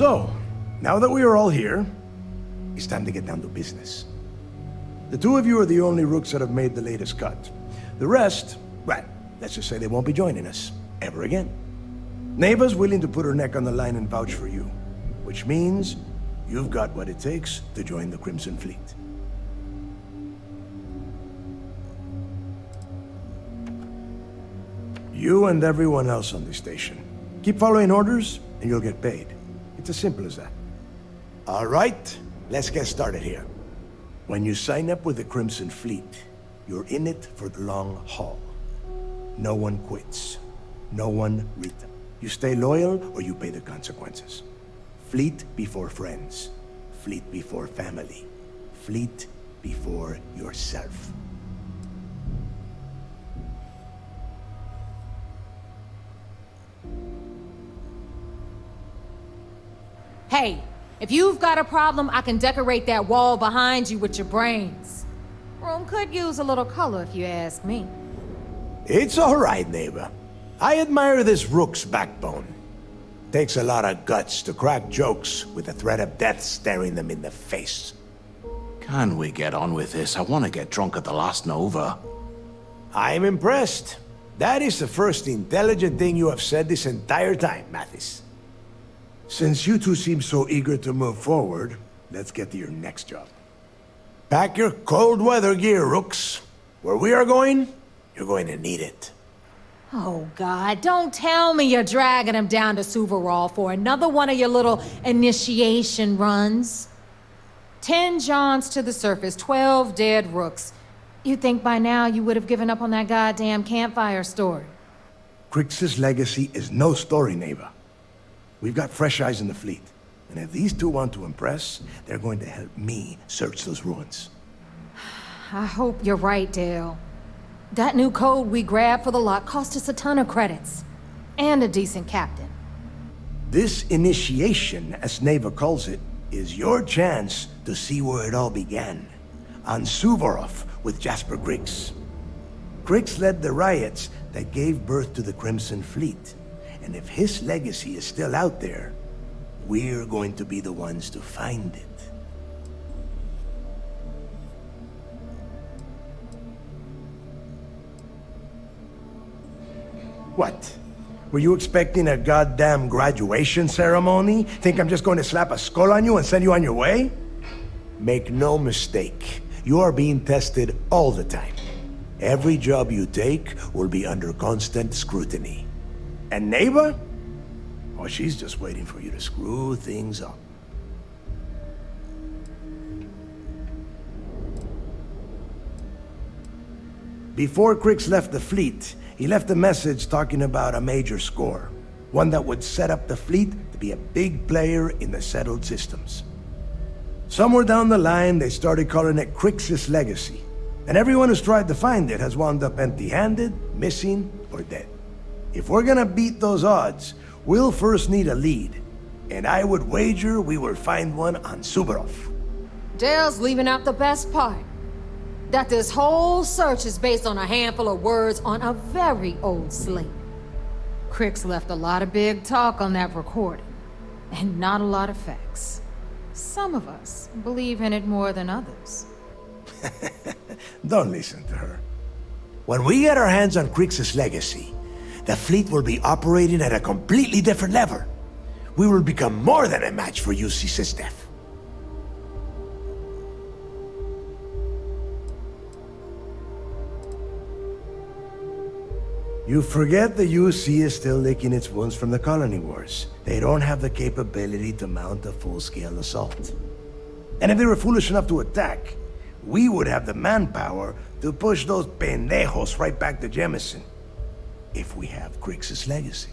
So, now that we are all here, it's time to get down to business. The two of you are the only rooks that have made the latest cut. The rest, well, let's just say they won't be joining us ever again. Neva's willing to put her neck on the line and vouch for you, which means you've got what it takes to join the Crimson Fleet. You and everyone else on the station. Keep following orders, and you'll get paid. It's as simple as that. All right, let's get started here. When you sign up with the Crimson Fleet, you're in it for the long haul. No one quits. No one returns. You stay loyal, or you pay the consequences. Fleet before friends. Fleet before family. Fleet before yourself. Hey, if you've got a problem, I can decorate that wall behind you with your brains. Room could use a little color if you ask me. It's all right, neighbor. I admire this rook's backbone. Takes a lot of guts to crack jokes with the threat of death staring them in the face. Can we get on with this? I want to get drunk at the last Nova. I'm impressed. That is the first intelligent thing you have said this entire time, Mathis. Since you two seem so eager to move forward, let's get to your next job. Pack your cold weather gear, rooks. Where we are going, you're going to need it. Oh, God, don't tell me you're dragging him down to Suvarol for another one of your little initiation runs. 10 Johns to the surface, 12 dead rooks. You'd think by now you would have given up on that goddamn campfire story. Crix's legacy is no story, neighbor. We've got fresh eyes in the fleet. And if these two want to impress, they're going to help me search those ruins. I hope you're right, Dale. That new code we grabbed for the lot cost us a ton of credits. And a decent captain. This initiation, as Neva calls it, is your chance to see where it all began. On Suvorov with Jasper Griggs. Griggs led the riots that gave birth to the Crimson Fleet. And if his legacy is still out there, we're going to be the ones to find it. What? Were you expecting a goddamn graduation ceremony? Think I'm just going to slap a skull on you and send you on your way? Make no mistake, you are being tested all the time. Every job you take will be under constant scrutiny. And neighbor? Oh, she's just waiting for you to screw things up. Before Crix left the fleet, he left a message talking about a major score. One that would set up the fleet to be a big player in the settled systems. Somewhere down the line, they started calling it Crix's legacy. And everyone who's tried to find it has wound up empty-handed, missing, or dead. If we're gonna beat those odds, we'll first need a lead. And I would wager we will find one on Suvorov. Dale's leaving out the best part. That this whole search is based on a handful of words on a very old slate. Crix left a lot of big talk on that recording, and not a lot of facts. Some of us believe in it more than others. Don't listen to her. When we get our hands on Crix's legacy, the fleet will be operating at a completely different level. We will become more than a match for UC Sistef. You forget the UC is still licking its wounds from the colony wars. They don't have the capability to mount a full-scale assault. And if they were foolish enough to attack, we would have the manpower to push those pendejos right back to Jemison. If we have Crix's legacy.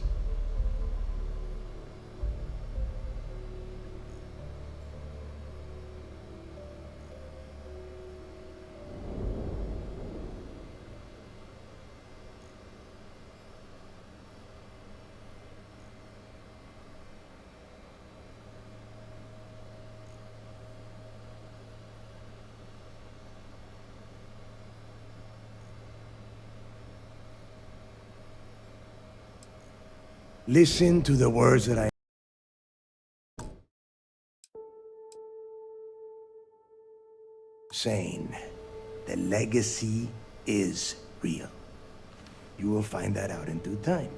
Listen to the words that I saying the legacy is real. You will find that out in due time,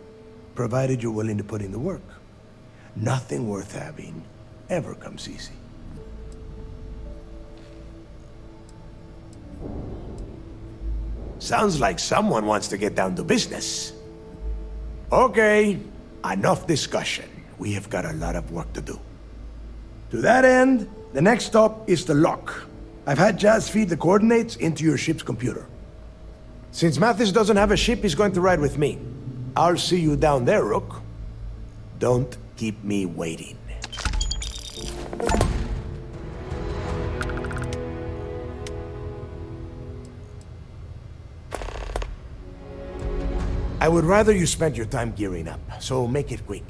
provided you're willing to put in the work. Nothing worth having ever comes easy. Sounds like someone wants to get down to business. Okay, enough discussion. We have got a lot of work to do. To that end, the next stop is the lock. I've had Jazz feed the coordinates into your ship's computer. Since Mathis doesn't have a ship, he's going to ride with me. I'll see you down there, Rook. Don't keep me waiting. I would rather you spent your time gearing up, so make it quick.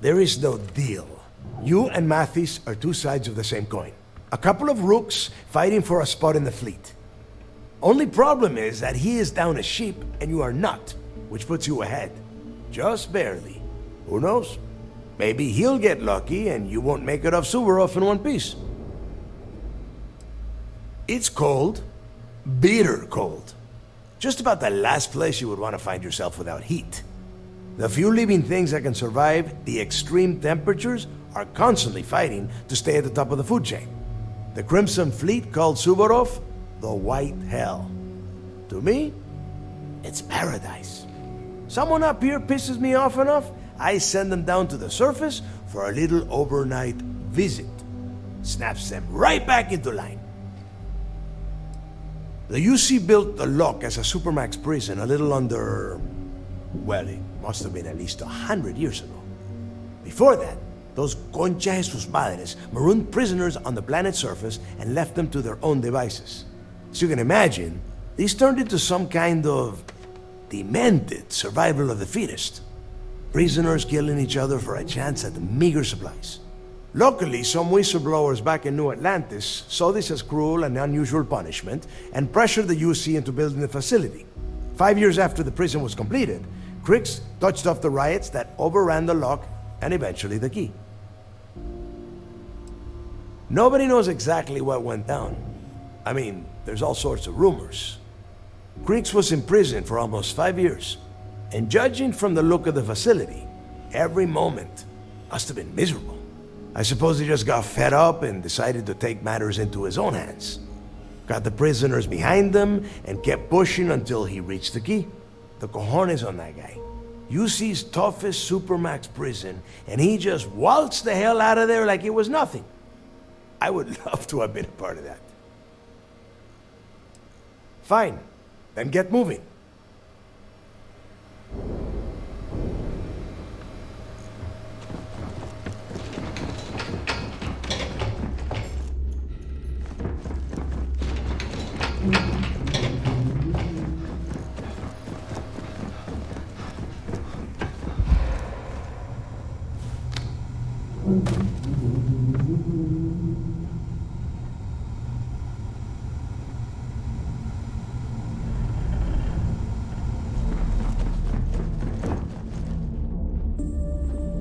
There is no deal. You and Mathis are two sides of the same coin. A couple of rooks fighting for a spot in the fleet. Only problem is that he is down a ship and you are not, which puts you ahead. Just barely. Who knows? Maybe he'll get lucky and you won't make it off Suvorov in one piece. It's cold. Bitter cold. Just about the last place you would want to find yourself without heat. The few living things that can survive the extreme temperatures are constantly fighting to stay at the top of the food chain. The Crimson Fleet called Suvorov the White Hell. To me, it's paradise. Someone up here pisses me off enough, I send them down to the surface for a little overnight visit. Snaps them right back into line. The UC built the lock as a supermax prison a little under... well, it must have been at least 100 years ago. Before that, those concha de sus madres marooned prisoners on the planet's surface and left them to their own devices. As you can imagine, these turned into some kind of demented survival of the fittest. Prisoners killing each other for a chance at the meager supplies. Luckily, some whistleblowers back in New Atlantis saw this as cruel and unusual punishment and pressured the UC into building the facility. 5 years after the prison was completed, Crix touched off the riots that overran the lock and eventually the key. Nobody knows exactly what went down. I mean, there's all sorts of rumors. Crix was in prison for almost 5 years, and judging from the look of the facility, every moment must have been miserable. I suppose he just got fed up and decided to take matters into his own hands. Got the prisoners behind him and kept pushing until he reached the key. The cojones on that guy. UC's toughest supermax prison, and he just waltzed the hell out of there like it was nothing. I would love to have been a part of that. Fine, then get moving.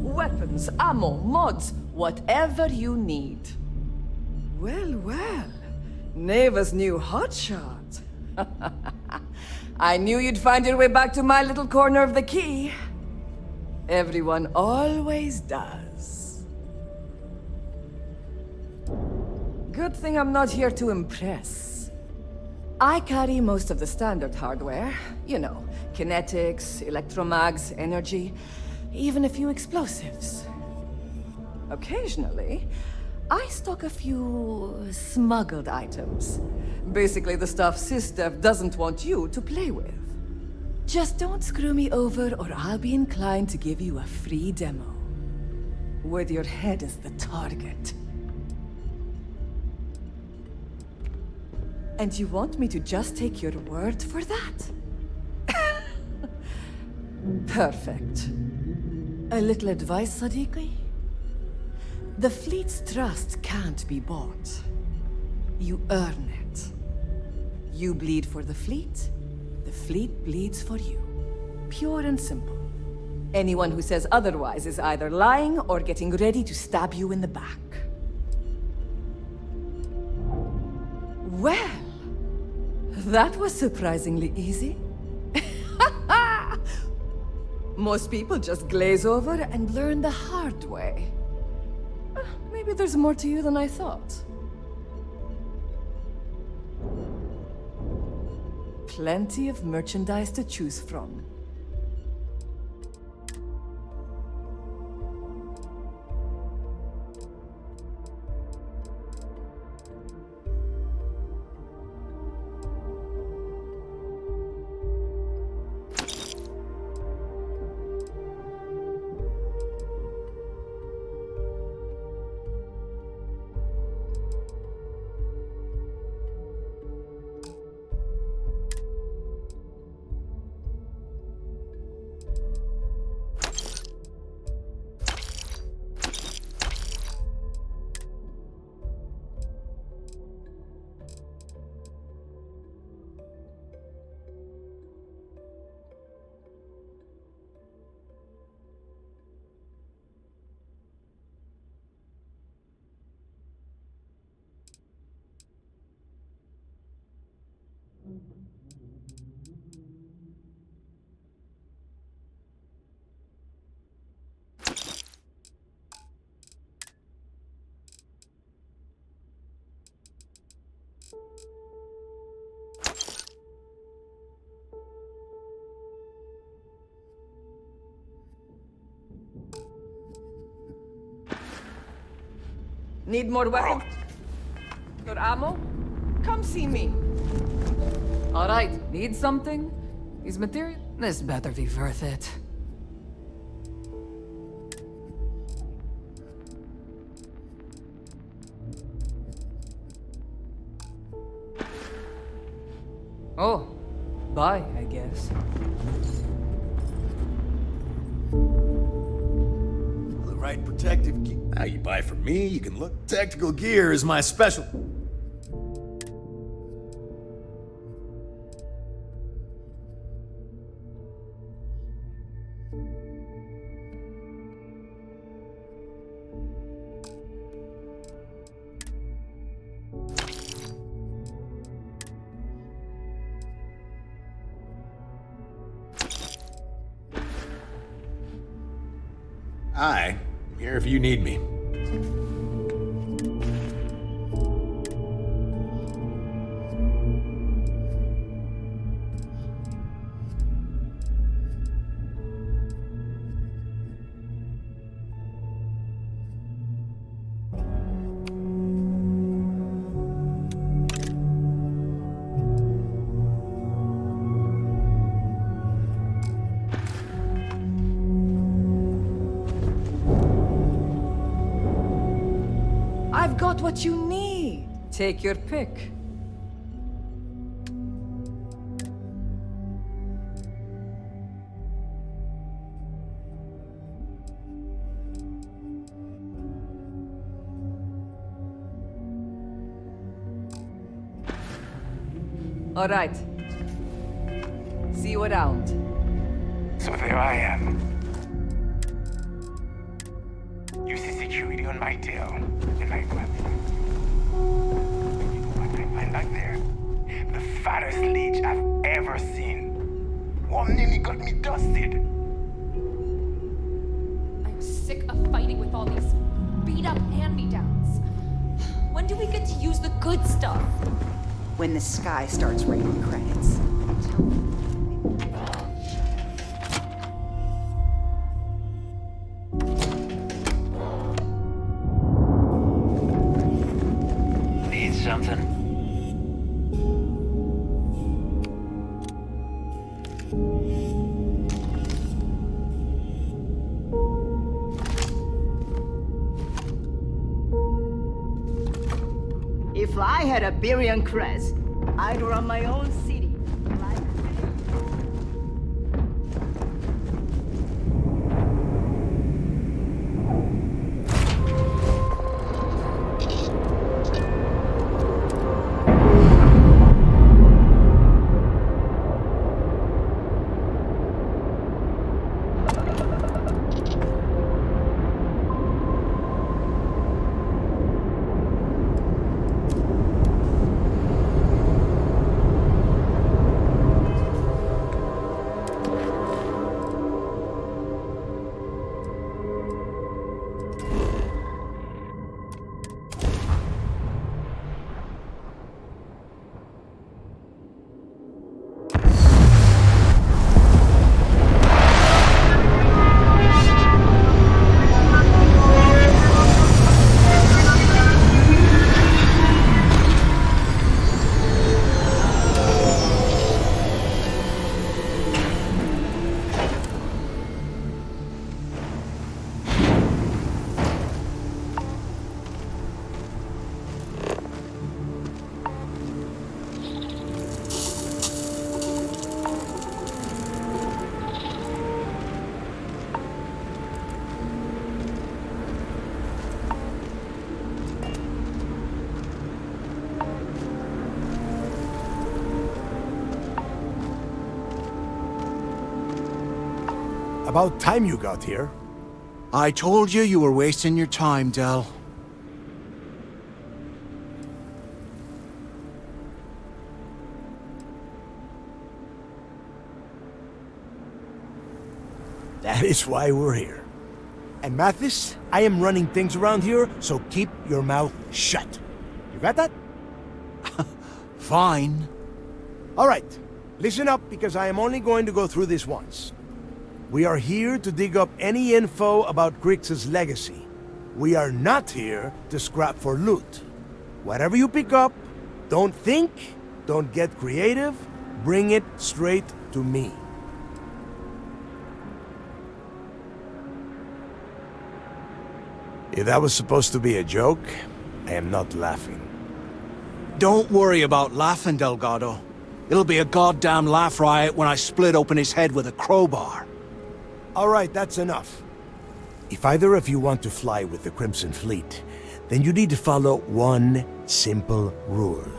Weapons, ammo, mods, whatever you need. Well, well. Neva's new hotshot. I knew you'd find your way back to my little corner of the key. Everyone always does. Good thing I'm not here to impress. I carry most of the standard hardware. You know, kinetics, electromags, energy, even a few explosives. Occasionally, I stock a few smuggled items. Basically the stuff SysDev doesn't want you to play with. Just don't screw me over or I'll be inclined to give you a free demo. With your head as the target. And you want me to just take your word for that? Perfect. A little advice, Sadiqi? The fleet's trust can't be bought. You earn it. You bleed for the fleet bleeds for you. Pure and simple. Anyone who says otherwise is either lying or getting ready to stab you in the back. Well, that was surprisingly easy. Most people just glaze over and learn the hard way. Maybe there's more to you than I thought. Plenty of merchandise to choose from. Need more weapons? Or ammo? Come see me. All right, need something? These materials? This better be worth it. Oh, bye, I guess. The right protective gear. Now you buy from me, you can look. Tactical gear is my special. Hi, I'm here if you need me. I've got what you need. Take your pick. All right. See you around. So there I am. You see security on my tail and my glove. You know what I find back there? The fattest leech I've ever seen. One nearly got me dusted. I'm sick of fighting with all these beat-up hand-me-downs. When do we get to use the good stuff? When the sky starts raining credits. Need something? If I had a Birion crest, I'd run my own city. About time you got here. I told you you were wasting your time, Del. That is why we're here. And Mathis, I am running things around here, so keep your mouth shut. You got that? Fine. All right. Listen up, because I am only going to go through this once. We are here to dig up any info about Grix's legacy. We are not here to scrap for loot. Whatever you pick up, don't think, don't get creative, bring it straight to me. If that was supposed to be a joke, I am not laughing. Don't worry about laughing, Delgado. It'll be a goddamn laugh riot when I split open his head with a crowbar. All right, that's enough. If either of you want to fly with the Crimson Fleet, then you need to follow one simple rule.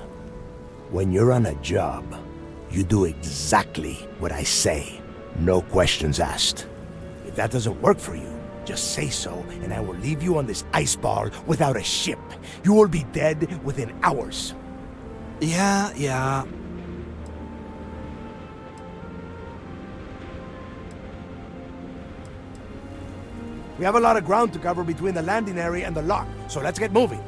When you're on a job, you do exactly what I say. No questions asked. If that doesn't work for you, just say so, and I will leave you on this ice ball without a ship. You will be dead within hours. Yeah. We have a lot of ground to cover between the landing area and the lock, so let's get moving.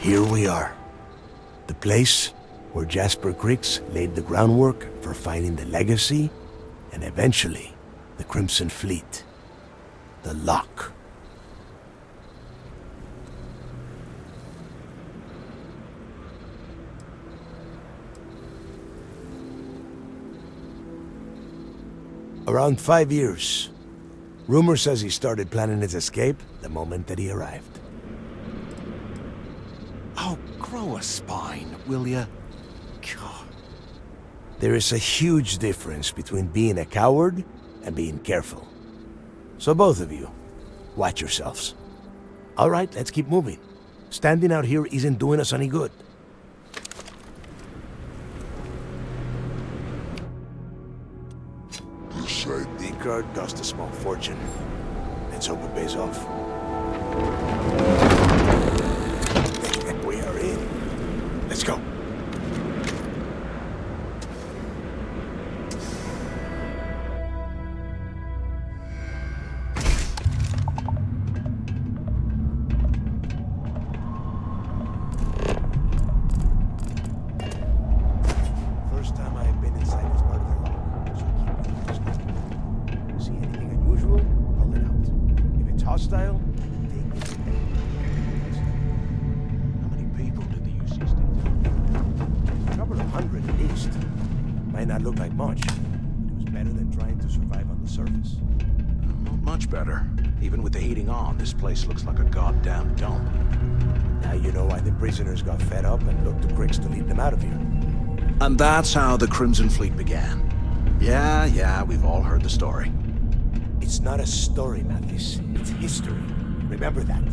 Here we are. The place where Jasper Creeks laid the groundwork for finding the Legacy and eventually the Crimson Fleet. The Lock. Around 5 years. Rumor says he started planning his escape the moment that he arrived. Oh, grow a spine, will ya? God. There is a huge difference between being a coward and being careful. So both of you, watch yourselves. All right, let's keep moving. Standing out here isn't doing us any good. The card cost a small fortune. Let's hope it pays off. We are in. Let's go. First time I have been inside this part of the lock, so keep your eyes open. See anything unusual? Call it out. If it's hostile, take it. How many people did the UC stick to? A couple of hundred at least. Might not look like much, but it was better than trying to survive on the surface. Not much better. Even with the heating on, this place looks like a goddamn dump. Now you know why the prisoners got fed up and looked to Cricks to lead them out of here. And that's how the Crimson Fleet began. Yeah, we've all heard the story. It's not a story, Mathis. It's history. Remember that.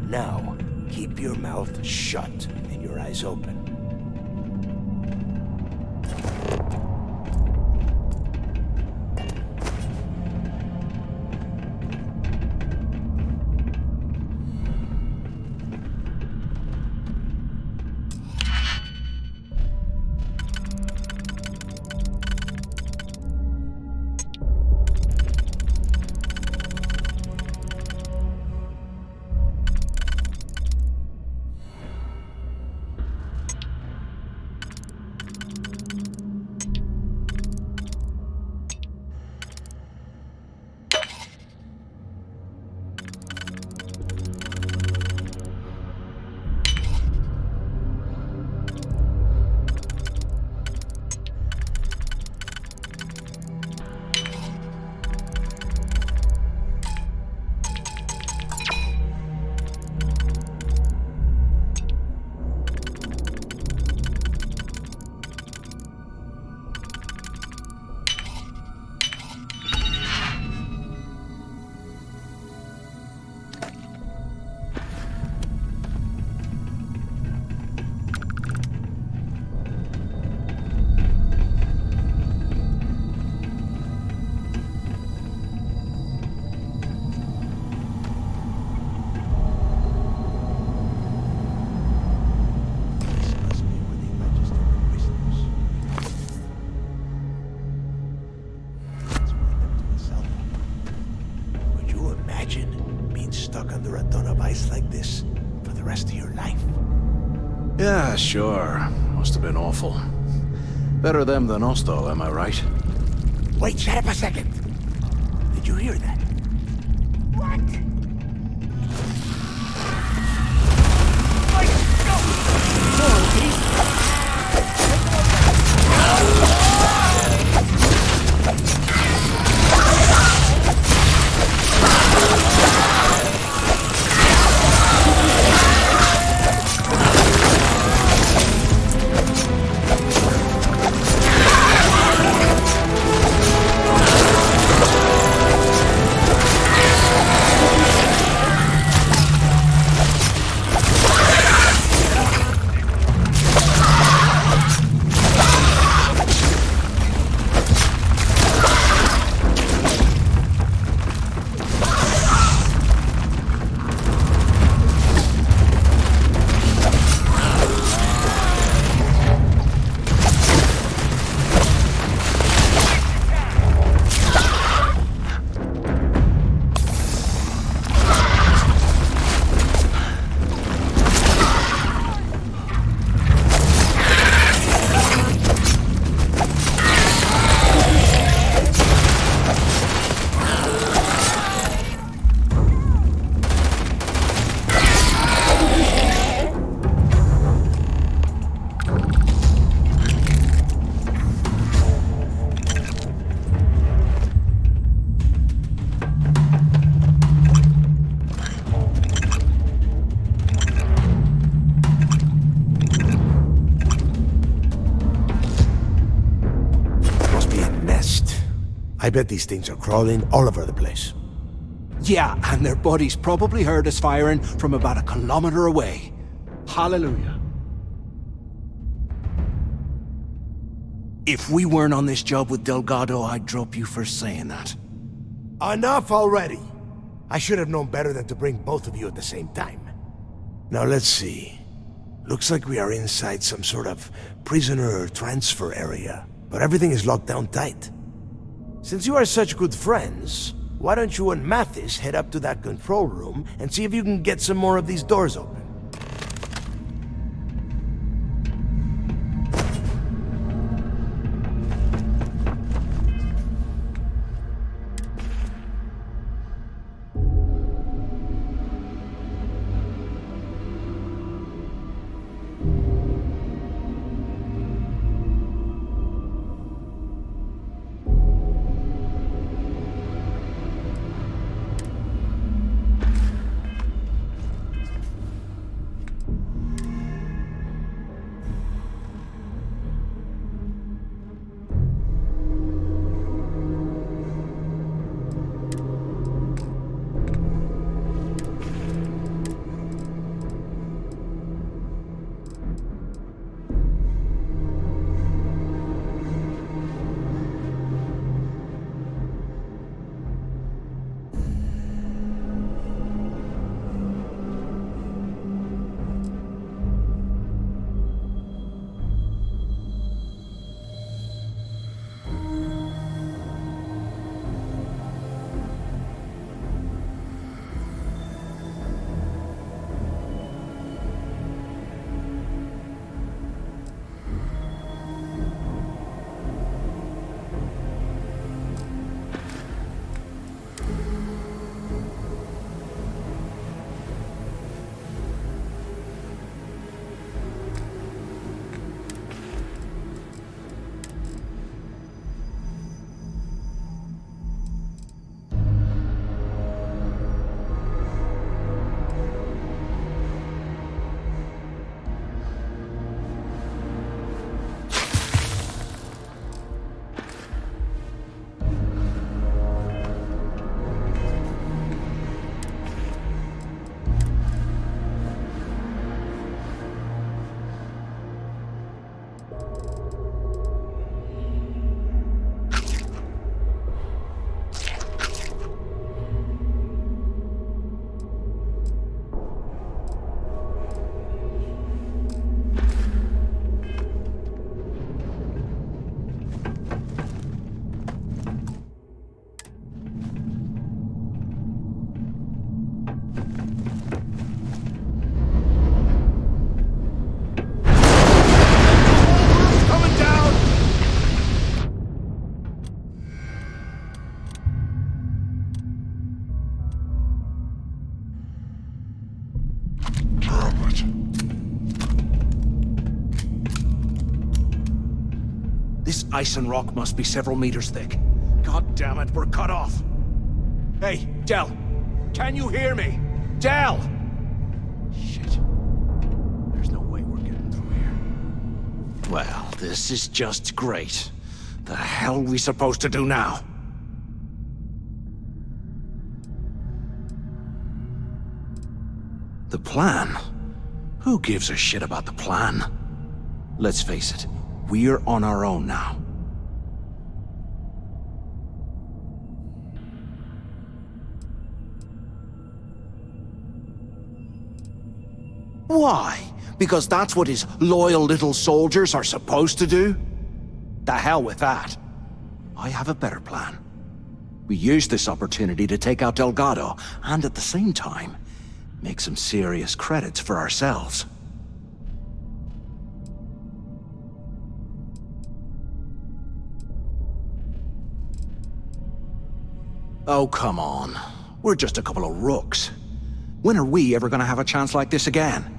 Now, keep your mouth shut and your eyes open. Like this for the rest of your life? Yeah, sure. Must have been awful. Better them than us, though, am I right? Wait, shut up a second. Did you hear that? What? I bet these things are crawling all over the place. Yeah, and their buddies probably heard us firing from about a kilometer away. Hallelujah. If we weren't on this job with Delgado, I'd drop you for saying that. Enough already! I should have known better than to bring both of you at the same time. Now let's see. Looks like we are inside some sort of prisoner transfer area, but everything is locked down tight. Since you are such good friends, why don't you and Mathis head up to that control room and see if you can get some more of these doors open? This ice and rock must be several meters thick. God damn it, we're cut off. Hey, Del! Can you hear me? Del! Shit. There's no way we're getting through here. Well, this is just great. The hell are we supposed to do now? The plan? Who gives a shit about the plan? Let's face it, we're on our own now. Why? Because that's what his loyal little soldiers are supposed to do? The hell with that. I have a better plan. We use this opportunity to take out Delgado, and at the same time, make some serious credits for ourselves. Oh, come on. We're just a couple of rooks. When are we ever gonna have a chance like this again?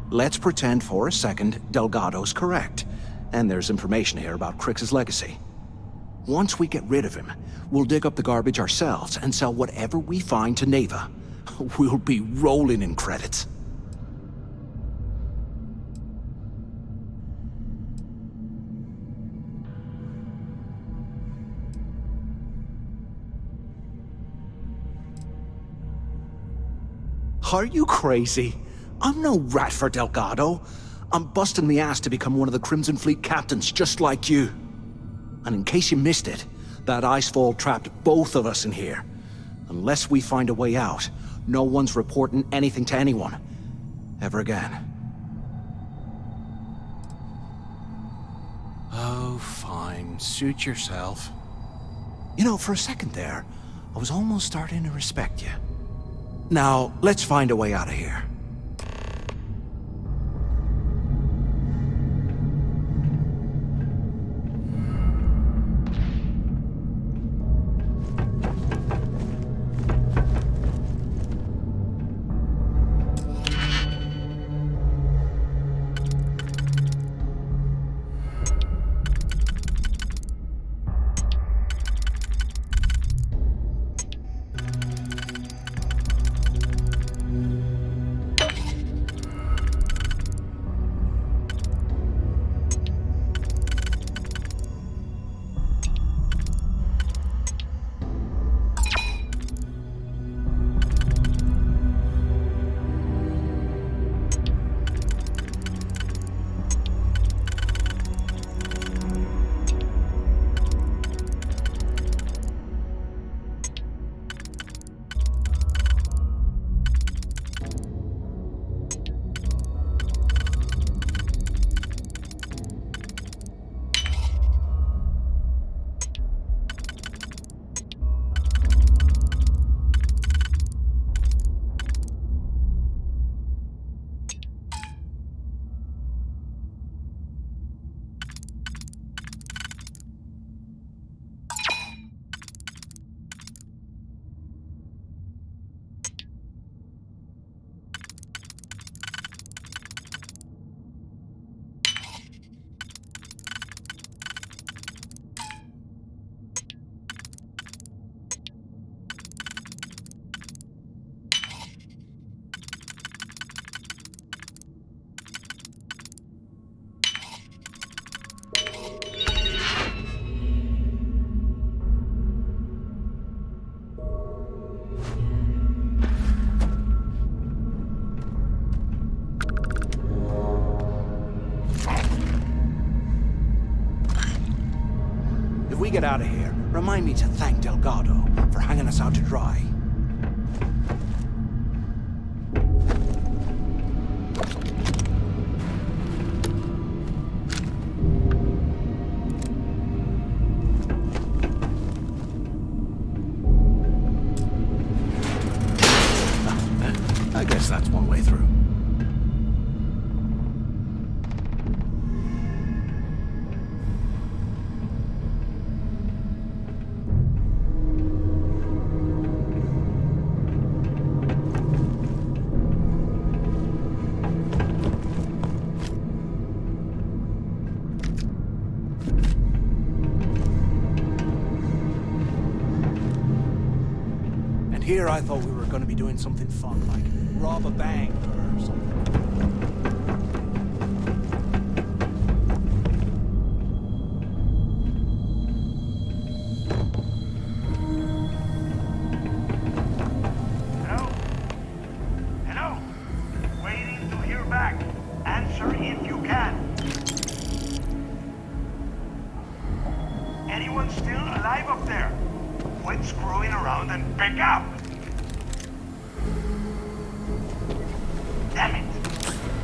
Let's pretend for a second Delgado's correct, and there's information here about Crix's legacy. Once we get rid of him, we'll dig up the garbage ourselves and sell whatever we find to Neva. We'll be rolling in credits. Are you crazy? I'm no rat for Delgado. I'm busting the ass to become one of the Crimson Fleet captains, just like you. And in case you missed it, that icefall trapped both of us in here. Unless we find a way out, no one's reporting anything to anyone. Ever again. Oh, fine. Suit yourself. You know, for a second there, I was almost starting to respect you. Now, let's find a way out of here. If we get out of here, remind me to thank Delgado for hanging us out to dry. I guess that's one way through. Here I thought we were going to be doing something fun, like rob a bank or something. Hello? Hello? Waiting to hear back. Answer if you can. Anyone still alive up there? Quit screwing around and pick up! Damn it!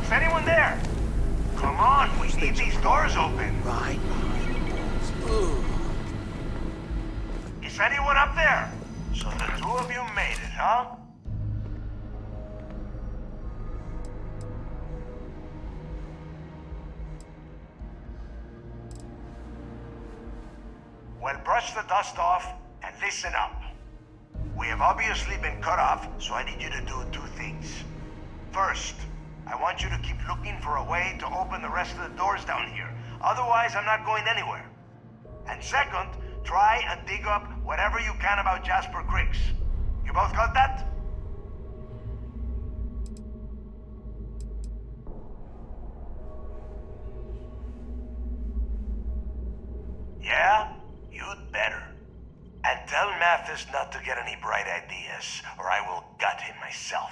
Is anyone there? Come on, we need these doors open. Right. Is anyone up there? So the two of you made it, huh? Well, brush the dust off and listen up. We have obviously been cut off, so I need you to do two things. First, I want you to keep looking for a way to open the rest of the doors down here. Otherwise, I'm not going anywhere. And second, try and dig up whatever you can about Jasper Creeks. You both got that? Yeah? You'd better. And tell Mathis not to get any bright ideas, or I will gut him myself.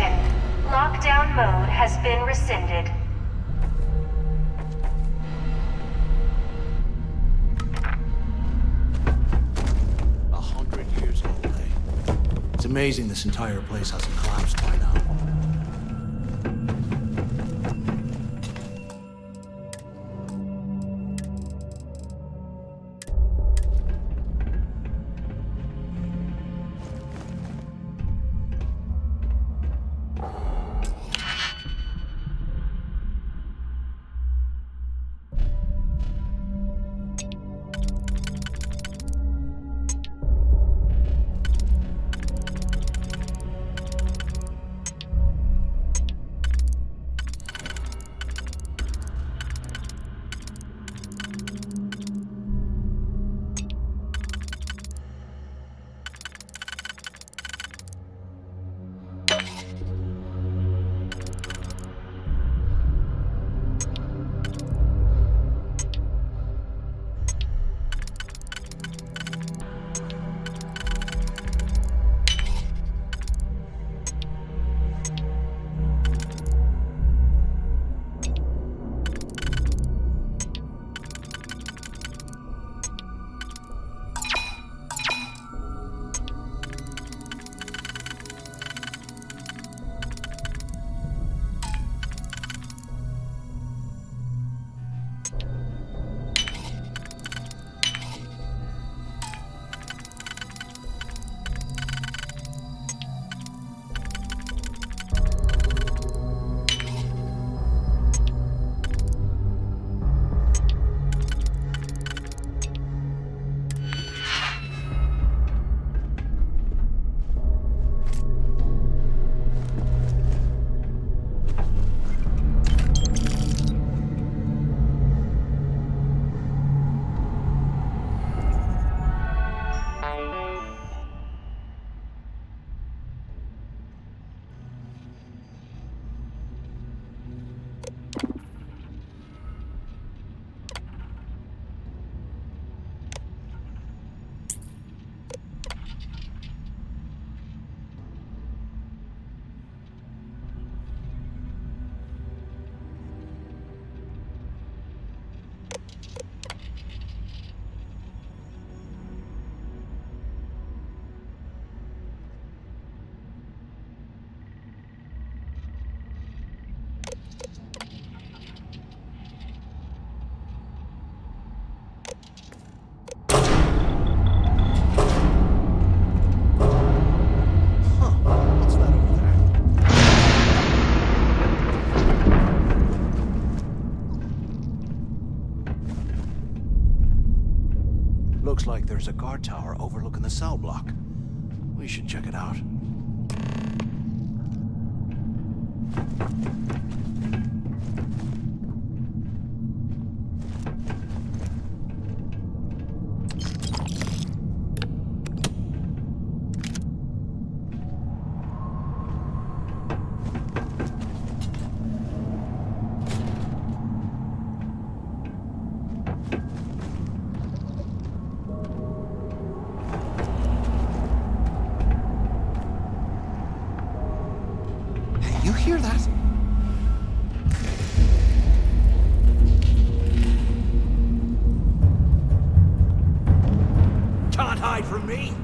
Attention. Lockdown mode has been rescinded. It's amazing this entire place hasn't collapsed by now. Looks like there's a guard tower overlooking the cell block. We should check it out. You hear that? Can't hide from me.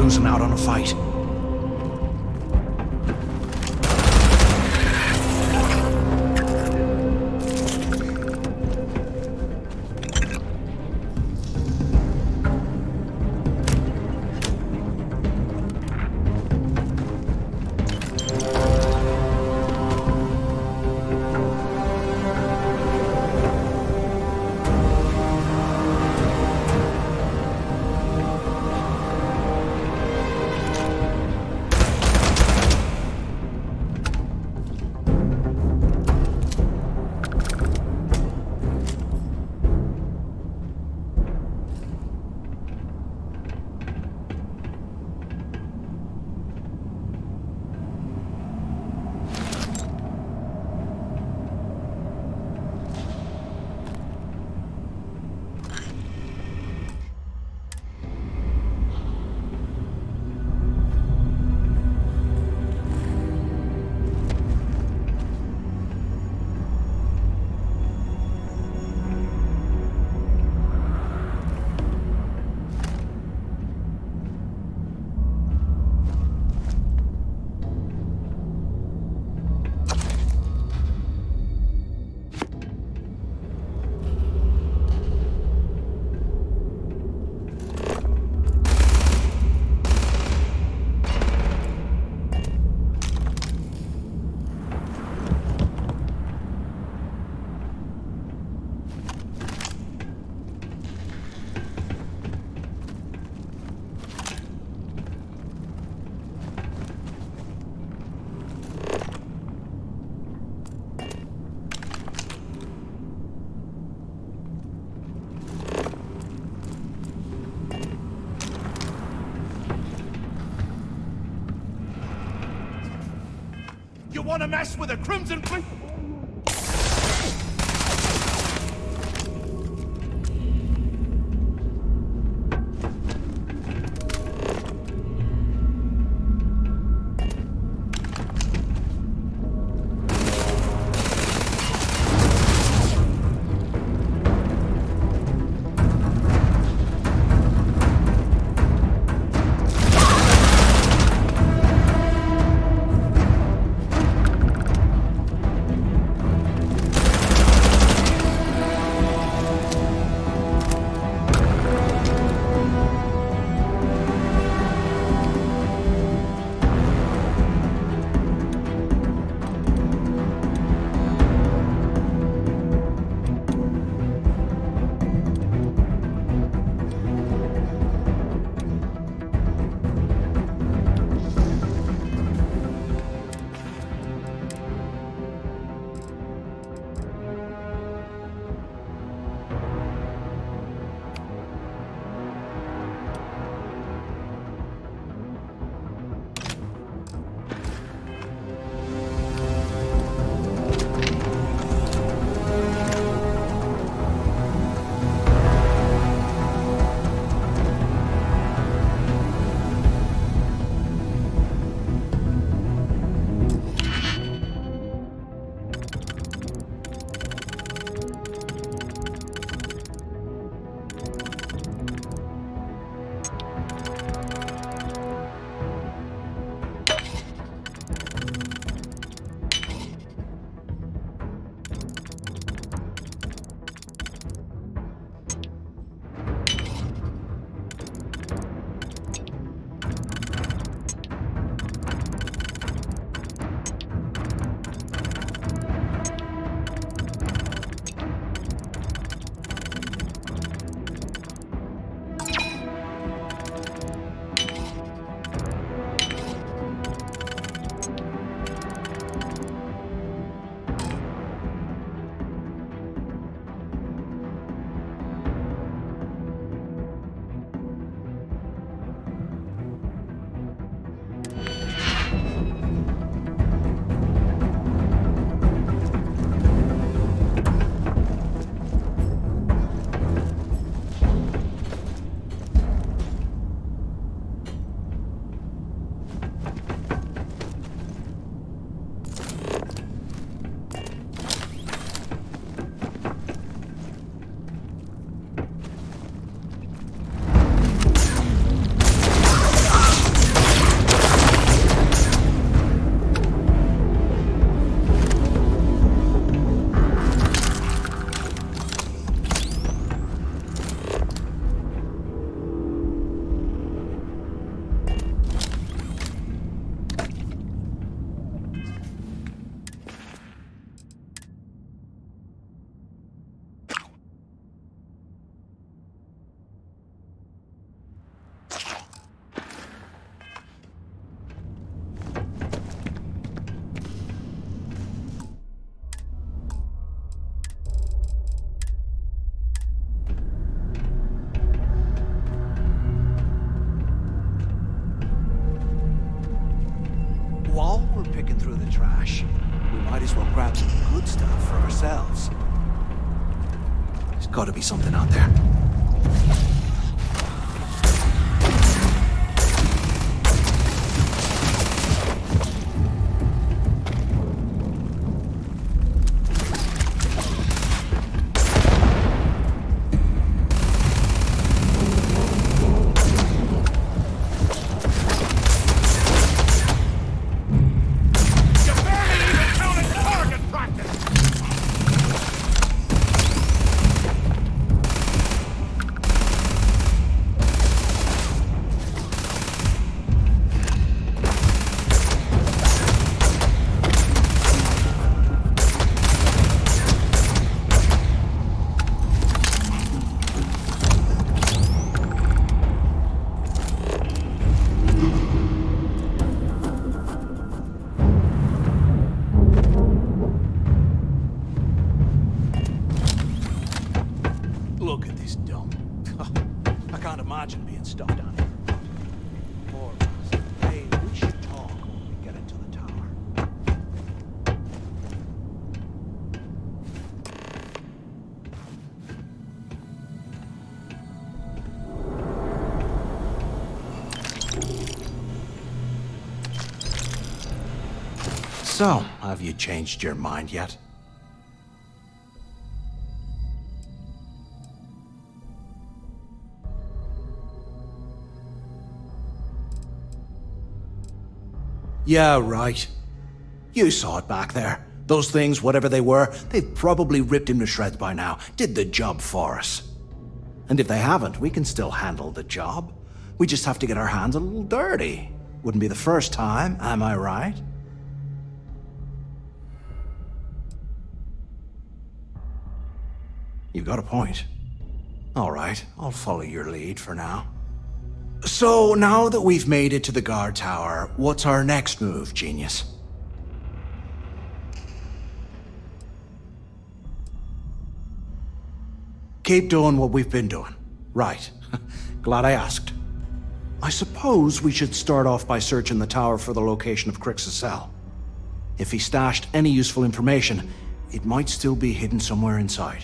losing out on a fight. You want to mess with a Crimson Fleet? grab some good stuff for ourselves. There's gotta be something out there. Look at this dump. I can't imagine being stuck down here. Poor us. Hey, we should talk when we get into the tower. So, have you changed your mind yet? Yeah, right. You saw it back there. Those things, whatever they were, they've probably ripped him to shreds by now. Did the job for us. And if they haven't, we can still handle the job. We just have to get our hands a little dirty. Wouldn't be the first time, am I right? You've got a point. All right, I'll follow your lead for now. So, now that we've made it to the guard tower, what's our next move, genius? Keep doing what we've been doing. Right. Glad I asked. I suppose we should start off by searching the tower for the location of Crix's cell. If he stashed any useful information, it might still be hidden somewhere inside.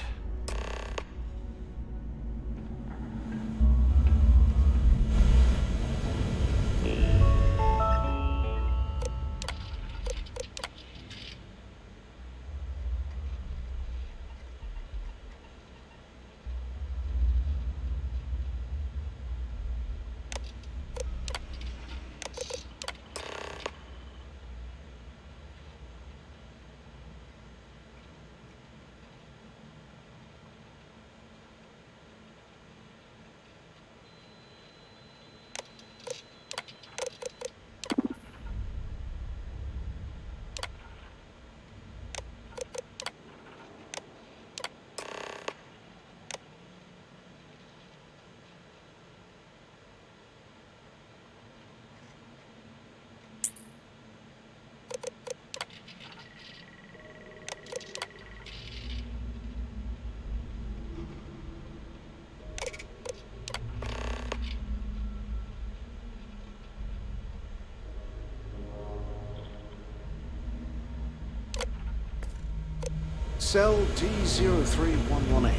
Cell D03118.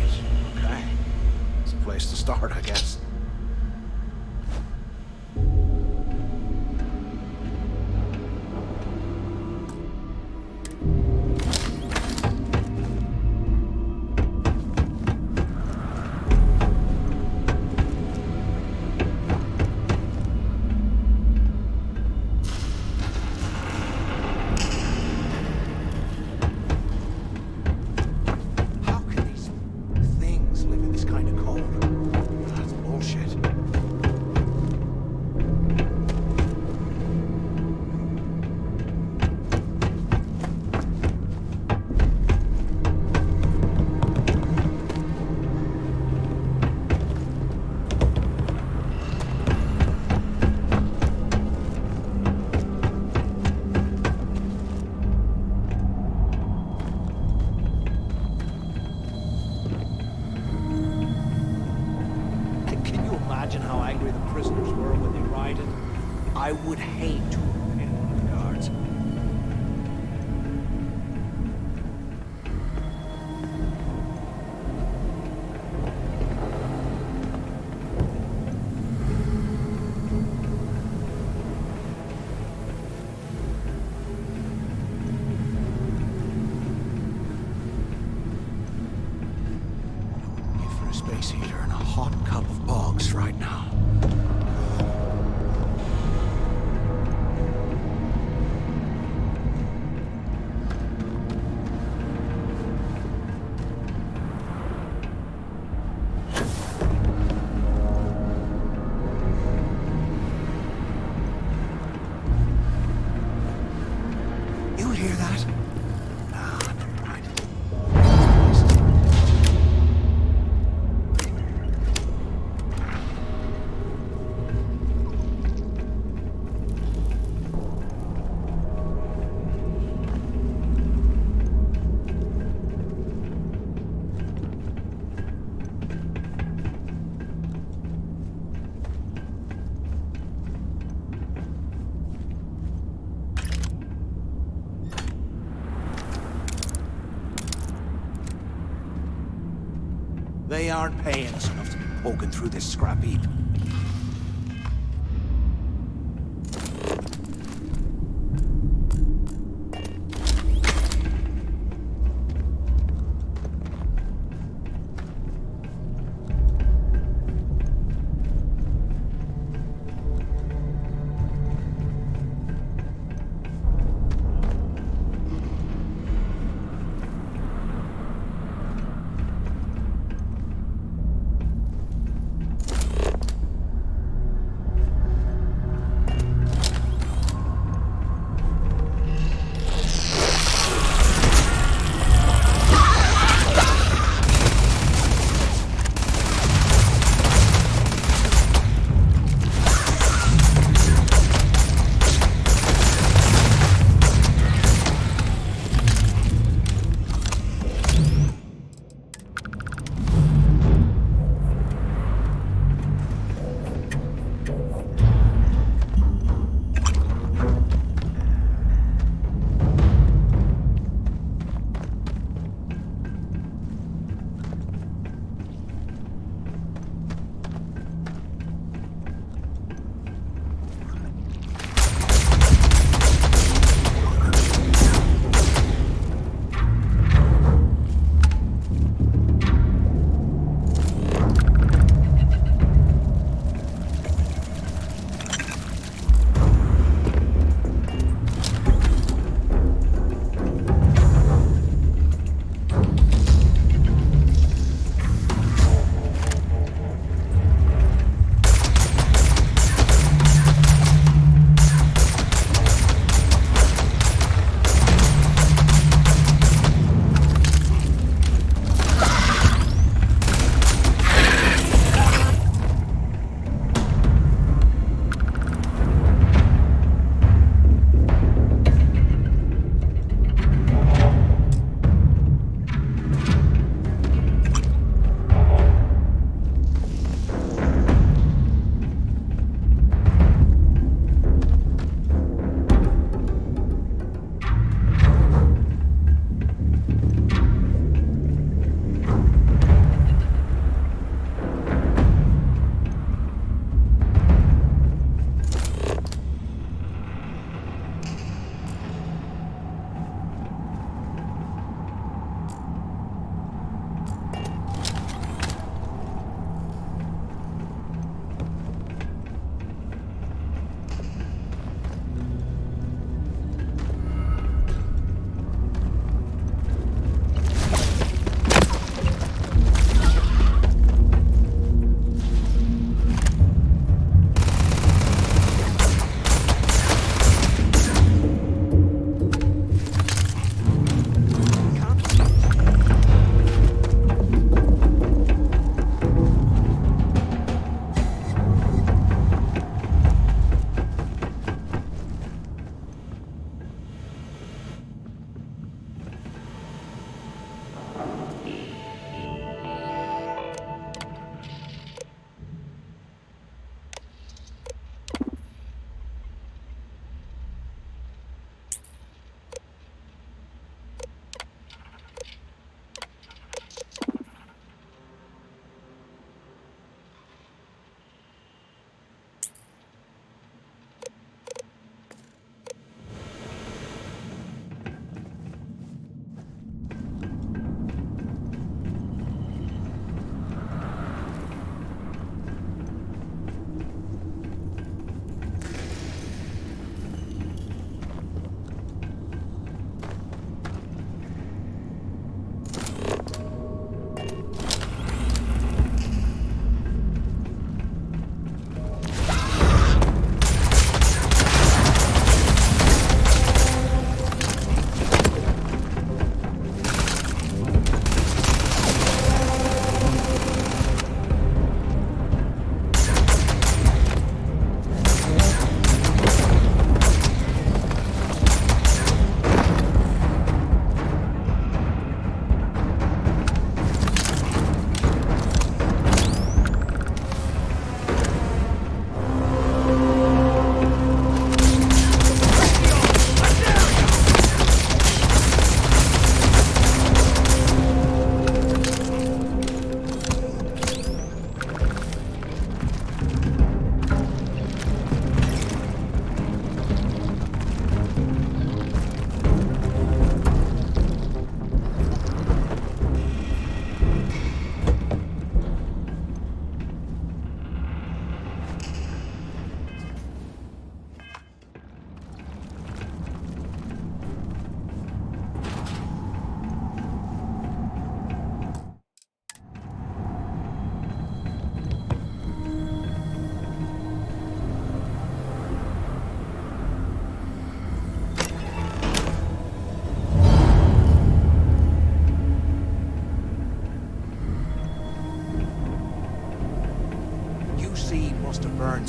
Okay. It's a place to start, I guess. I would hate to have been one of the guards. They aren't paying us enough to be poking through this scrap heap.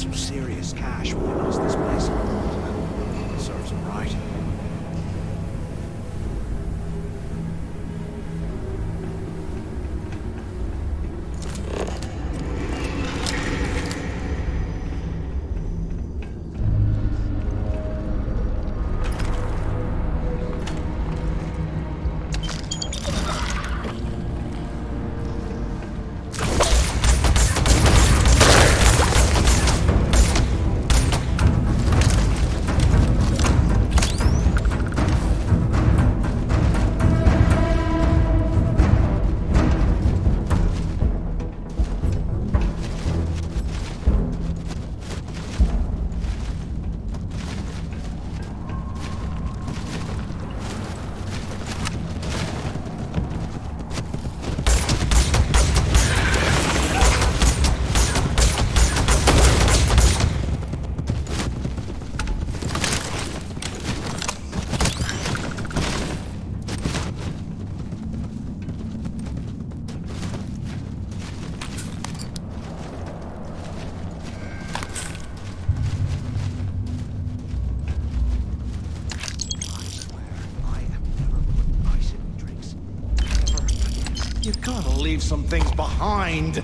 some serious cash when they lost this place. Serves them right. You gotta leave some things behind.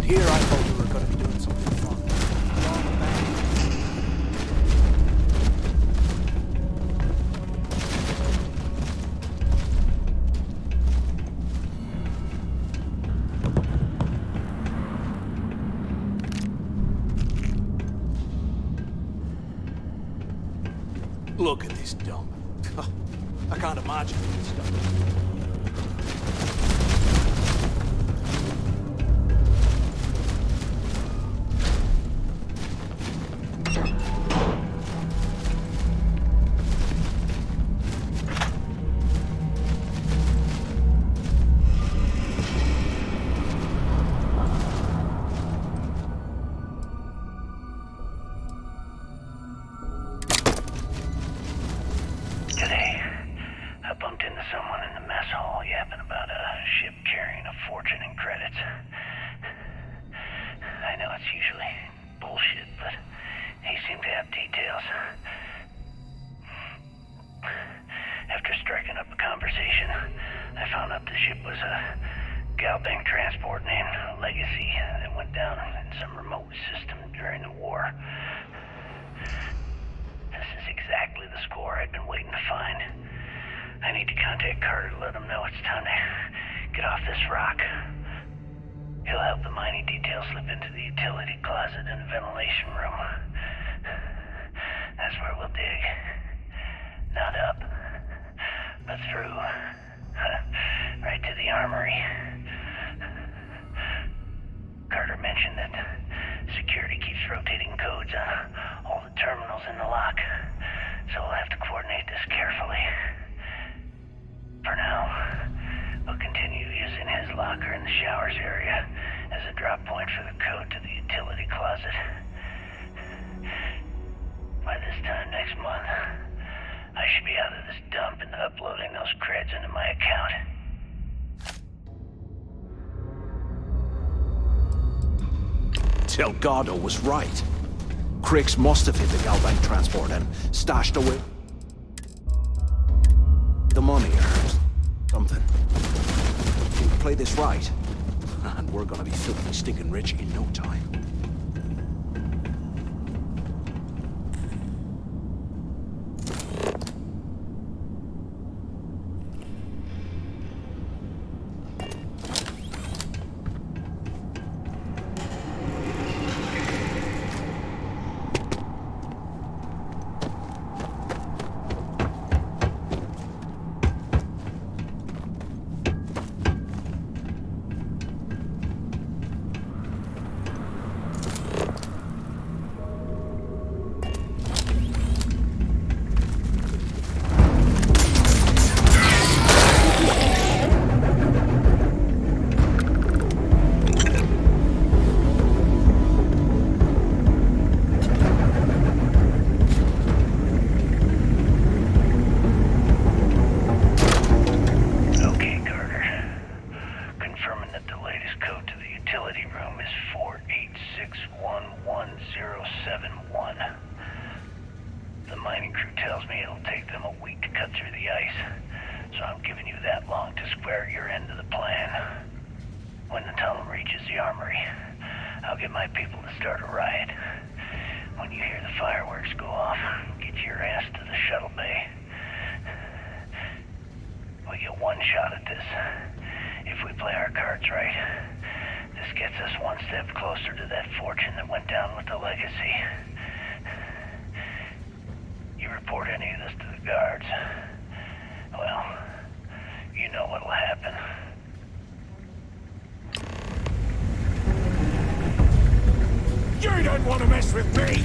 Here I thought we were going to be doing something fun. Look at this dump. I can't imagine this stuff. Today, I bumped into someone in the mess hall yapping about a ship carrying a fortune in credits. I know it's usually bullshit, but he seemed to have details. After striking up a conversation, I found out the ship was a Galbank transport named Legacy that went down in some remote system during the war. This is exactly the score I'd been waiting to find. I need to contact Carter to let him know it's time to get off this rock. He'll help the mining detail slip into the utility closet in the ventilation room. That's where we'll dig. Not up, but through. Right to the armory. Carter mentioned that security keeps rotating codes on all the terminals in the lock, so we'll have to coordinate this carefully. For now, we'll continue using his locker in the showers area as a drop point for the code to the utility closet. By this time next month, I should be out of this dump and uploading those creds into my account. Delgado was right. Crix must have hit the Galbank transport and stashed away the money or something. If we play this right, and we're gonna be filthy stinking rich in no time. shot at this. If we play our cards right, this gets us one step closer to that fortune that went down with the legacy. You report any of this to the guards, well, you know what'll happen. You don't want to mess with me!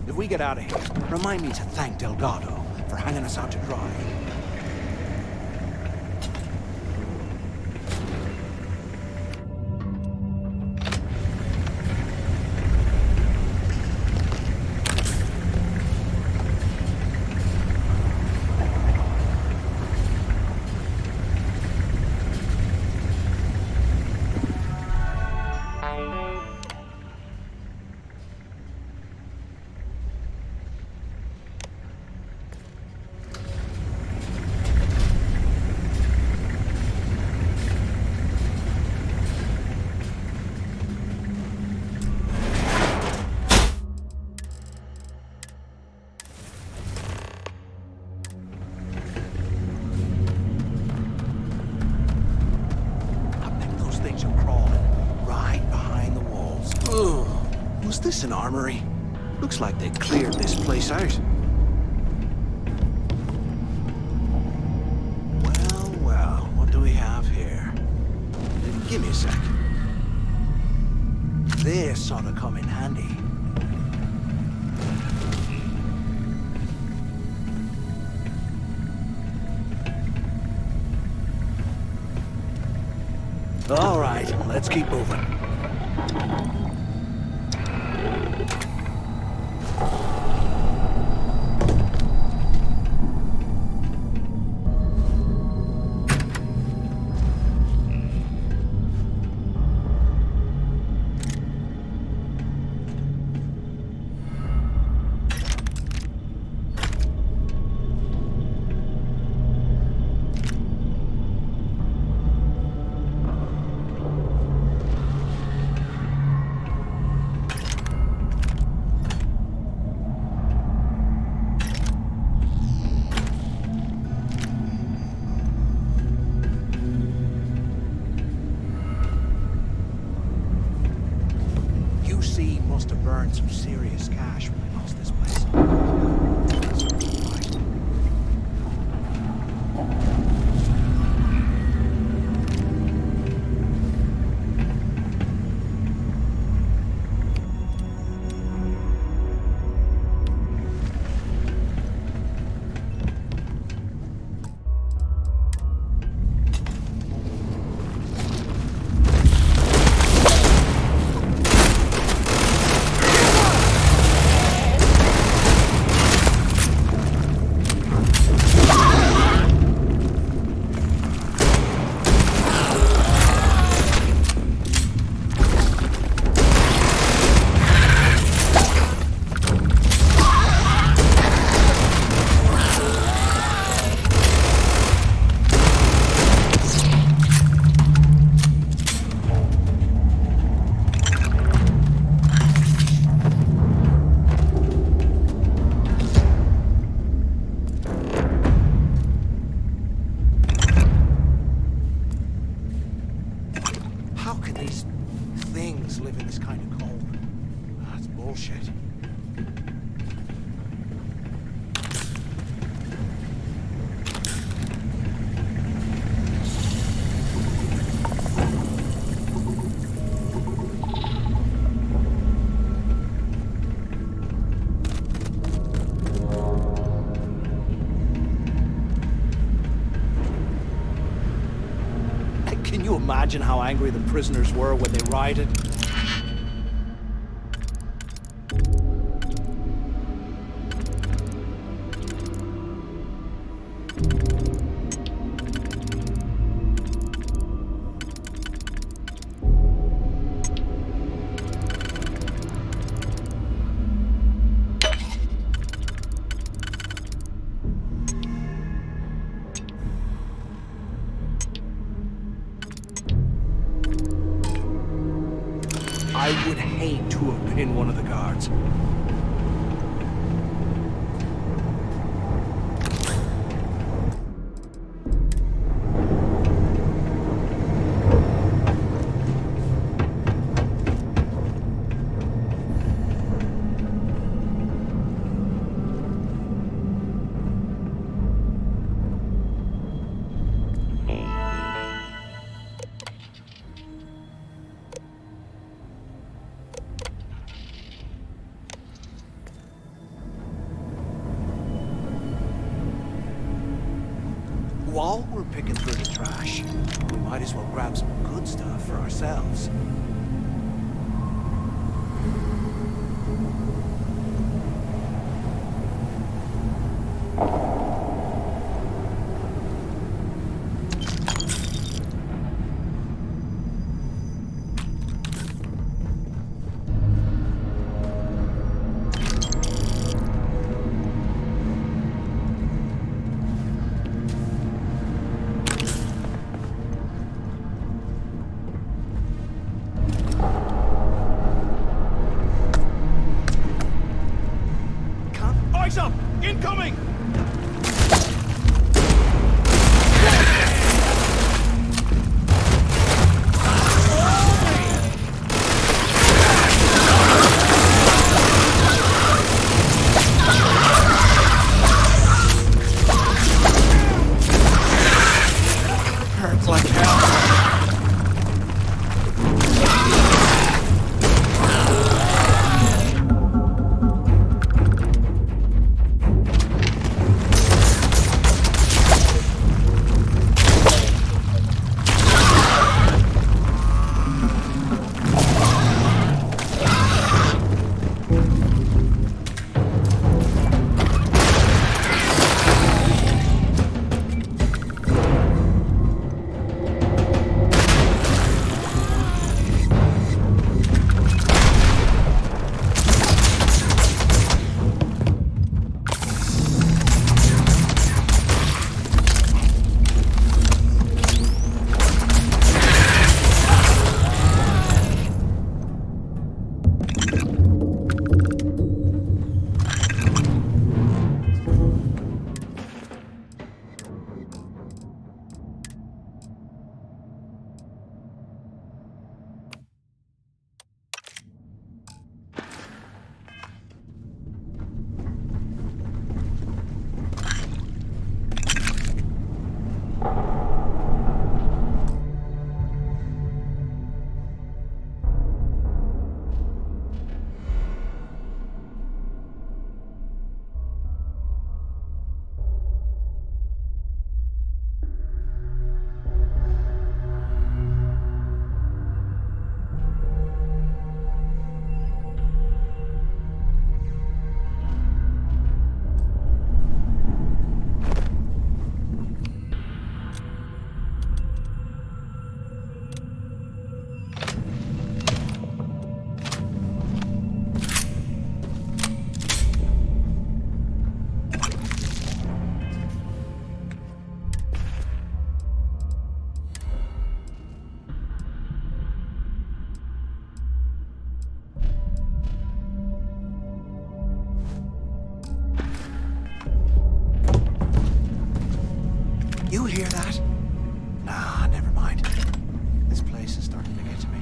If we get out of here, remind me to thank Delgado for hanging us out to dry. Was this an armory? Looks like they cleared this place out. Well, well, what do we have here? Give me a sec. This ought to come in handy. All right, let's keep moving. Must have burned some serious cash when they lost this place. imagine how angry the prisoners were when they rioted? I would hate to have been one of the guards. While we're picking through the trash, we might as well grab some good stuff for ourselves. Eyes up! Incoming! Hurts like hell. You hear that? Nah, never mind. This place is starting to get to me.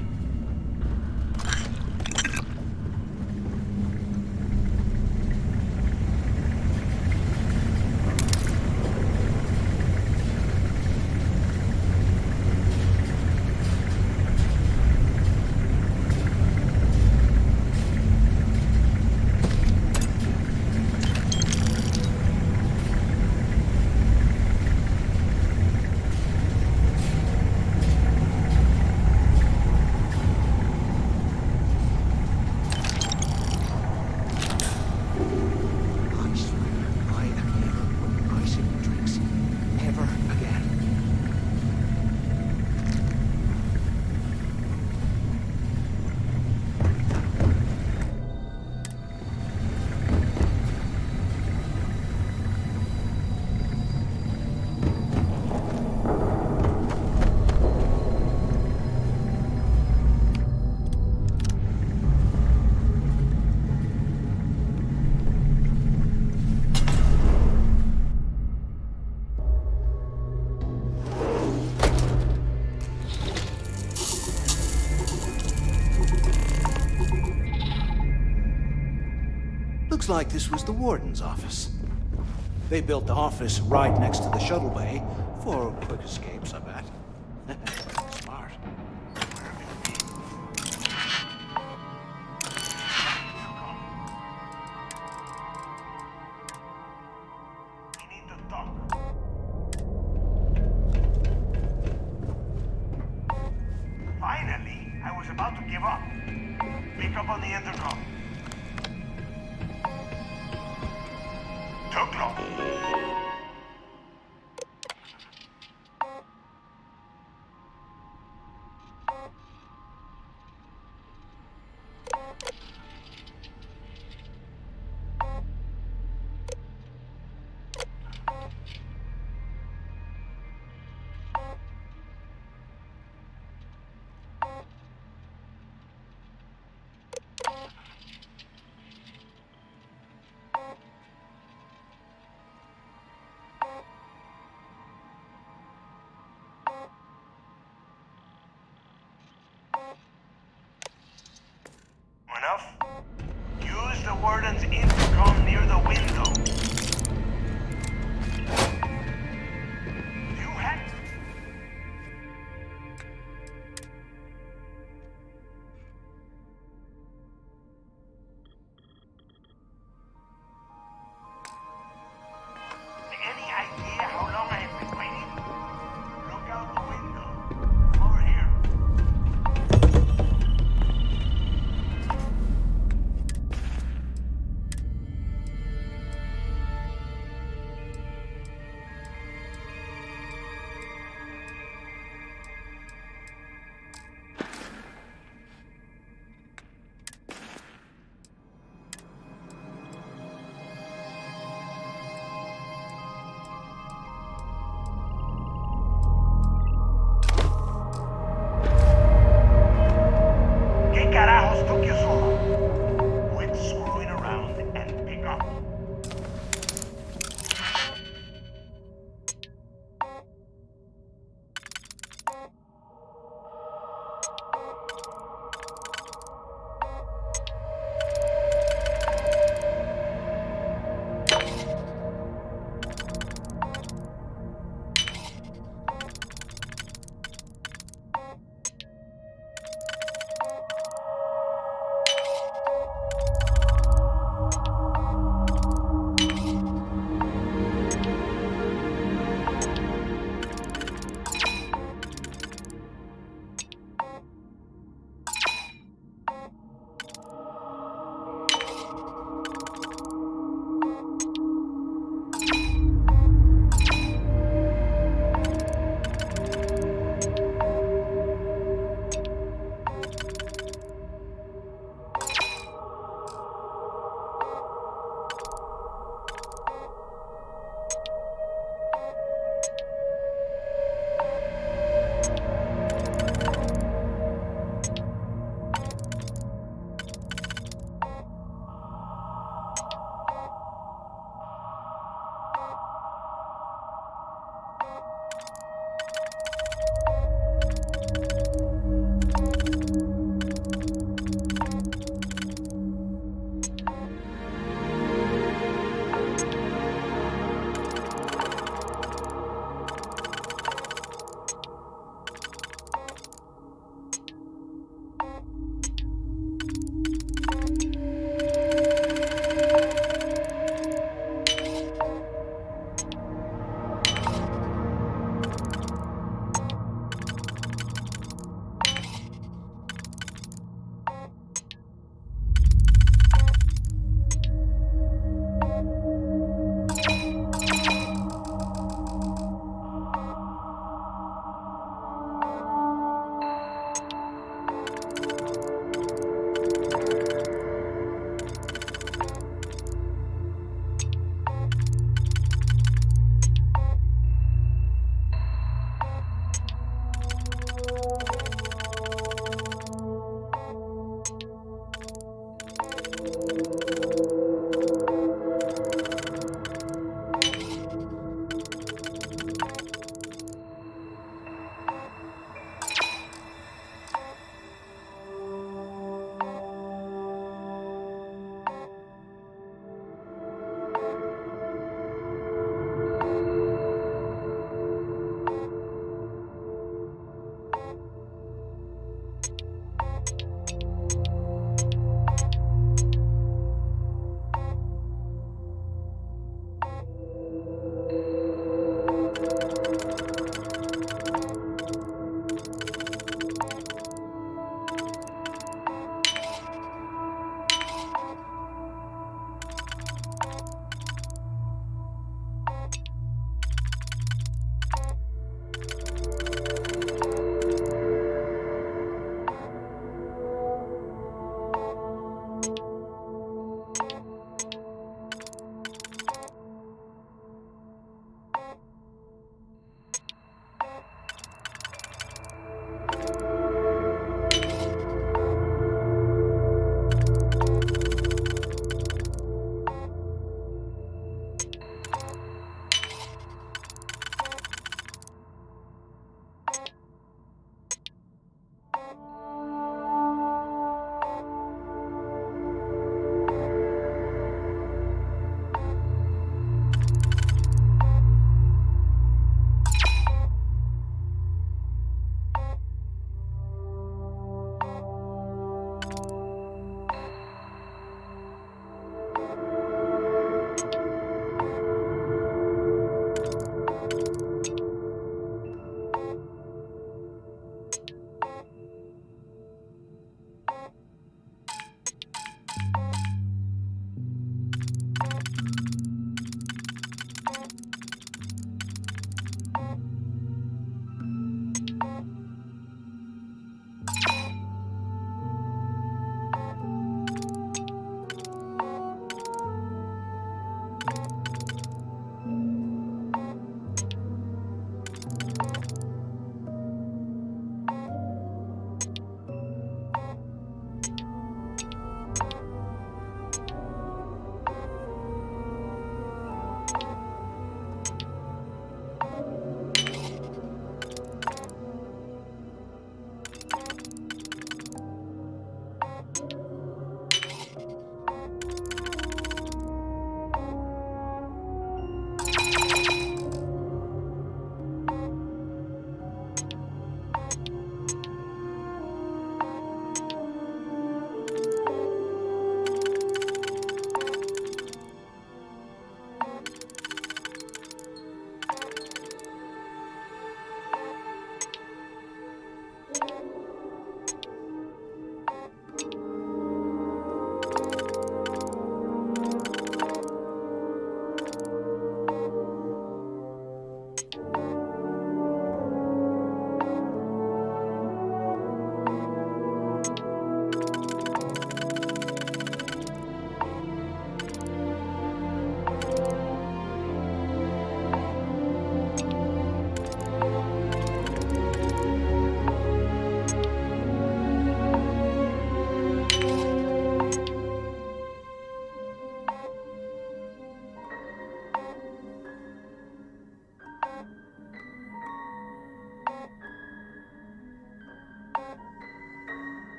Looks like this was the warden's office. They built the office right next to the shuttle bay for quick escapes, I bet. Smart. Finally, I was about to give up. Pick up on the intercom. Took long. Enough? Use the warden's intercom near the window. You had... Any idea how long I have been waiting? Look out the window. Over here.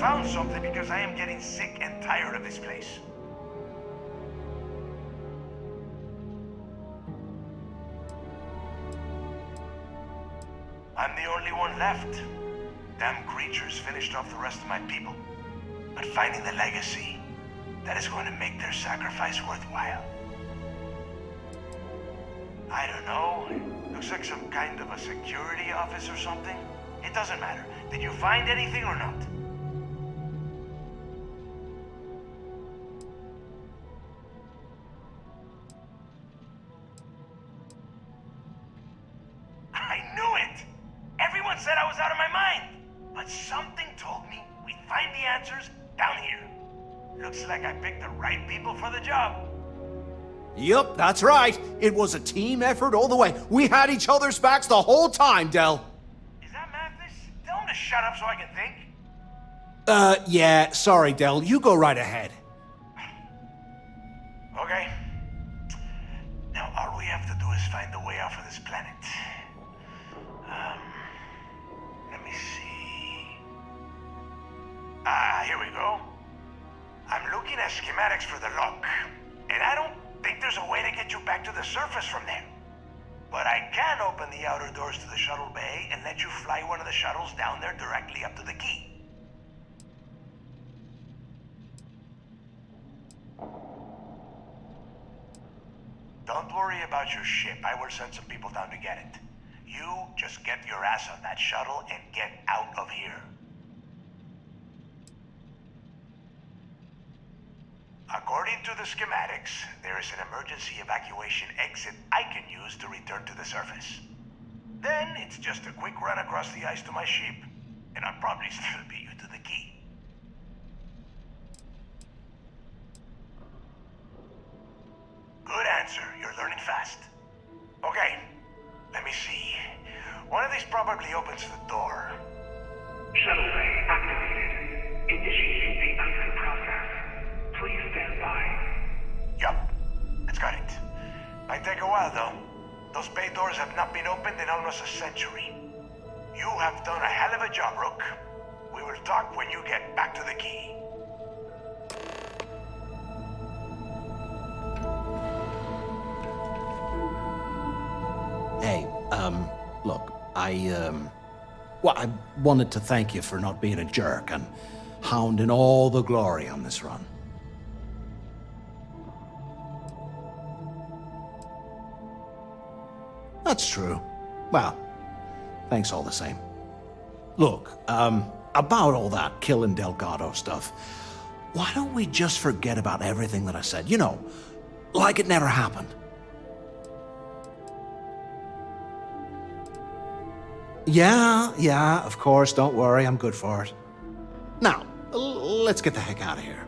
found something because I am getting sick and tired of this place. I'm the only one left. Damn creatures finished off the rest of my people. But finding the legacy, that is going to make their sacrifice worthwhile. I don't know. Looks like some kind of a security office or something. It doesn't matter. Did you find anything or not? I knew it! Everyone said I was out of my mind! But something told me we'd find the answers down here. Looks like I picked the right people for the job. Yup, that's right. It was a team effort all the way. We had each other's backs the whole time, Del. Is that madness? Tell him to shut up so I can think. Yeah, sorry, Del. You go right ahead. Okay. Now, all we have to do is find a way off of this planet. Let me see. Here we go. I'm looking at schematics for the lock, and I don't think there's a way to get you back to the surface from there. But I can open the outer doors to the shuttle bay and let you fly one of the shuttles down there directly up to the key. Don't worry about your ship. I will send some people down to get it. You just get your ass on that shuttle and get out of here. According to the schematics, there is an emergency evacuation exit I can use to return to the surface. Then it's just a quick run across the ice to my ship, and I'll probably still beat you to the key. Good answer. You're learning fast. Okay, let me see. One of these probably opens the door. Shuttle bay activated. Initiating the exit process. Please stand by. Yup, it's got it. Might take a while though. Those bay doors have not been opened in almost a century. You have done a hell of a job, Rook. We will talk when you get back to the key. Hey, look, well, I wanted to thank you for not being a jerk and hounding all the glory on this run. That's true. Well, thanks all the same. Look, about all that killing Delgado stuff, why don't we just forget about everything that I said? You know, like it never happened. Yeah, of course, don't worry, I'm good for it. Now, let's get the heck out of here.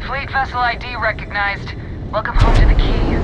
Fleet vessel ID recognized. Welcome home to the Key.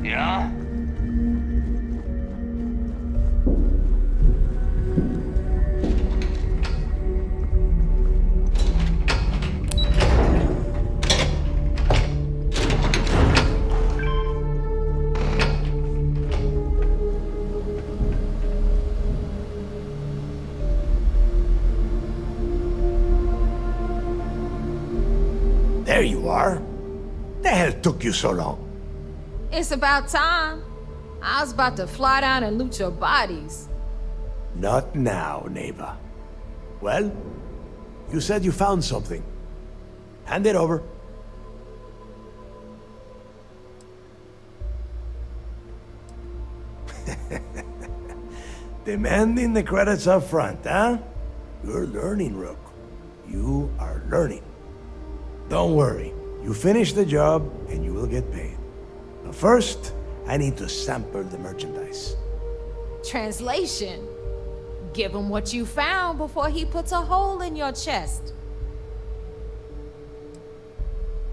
Yeah? There you are. The hell took you so long? It's about time. I was about to fly down and loot your bodies. Not now, Neva. Well, you said you found something. Hand it over. Demanding the credits up front, huh? You're learning, Rook. You are learning. Don't worry. You finish the job, and you will get paid. But first, I need to sample the merchandise. Translation. Give him what you found before he puts a hole in your chest.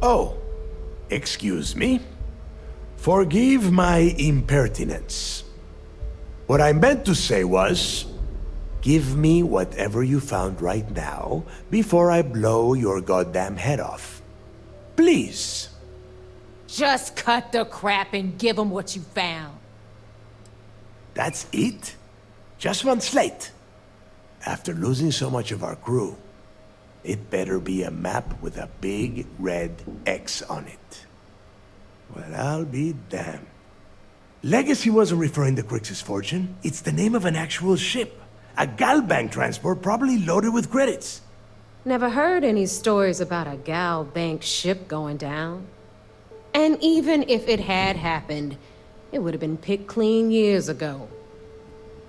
Oh, excuse me. Forgive my impertinence. What I meant to say was, give me whatever you found right now before I blow your goddamn head off. Please. Just cut the crap and give him what you found. That's it? Just one slate? After losing so much of our crew, it better be a map with a big red X on it. Well, I'll be damned. Legacy wasn't referring to Crix's fortune. It's the name of an actual ship. A Galbank transport probably loaded with credits. Never heard any stories about a Gal Bank ship going down. And even if it had happened, it would have been picked clean years ago.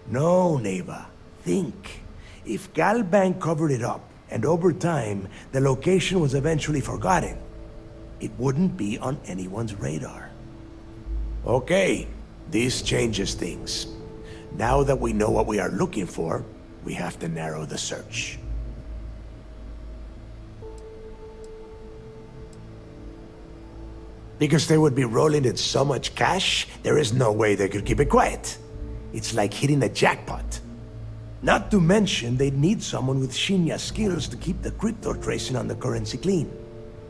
No, Neva. Think. If Galbank covered it up, and over time, the location was eventually forgotten, it wouldn't be on anyone's radar. Okay, this changes things. Now that we know what we are looking for, we have to narrow the search. Because they would be rolling in so much cash, there is no way they could keep it quiet. It's like hitting a jackpot. Not to mention, they'd need someone with Shinya skills to keep the crypto tracing on the currency clean.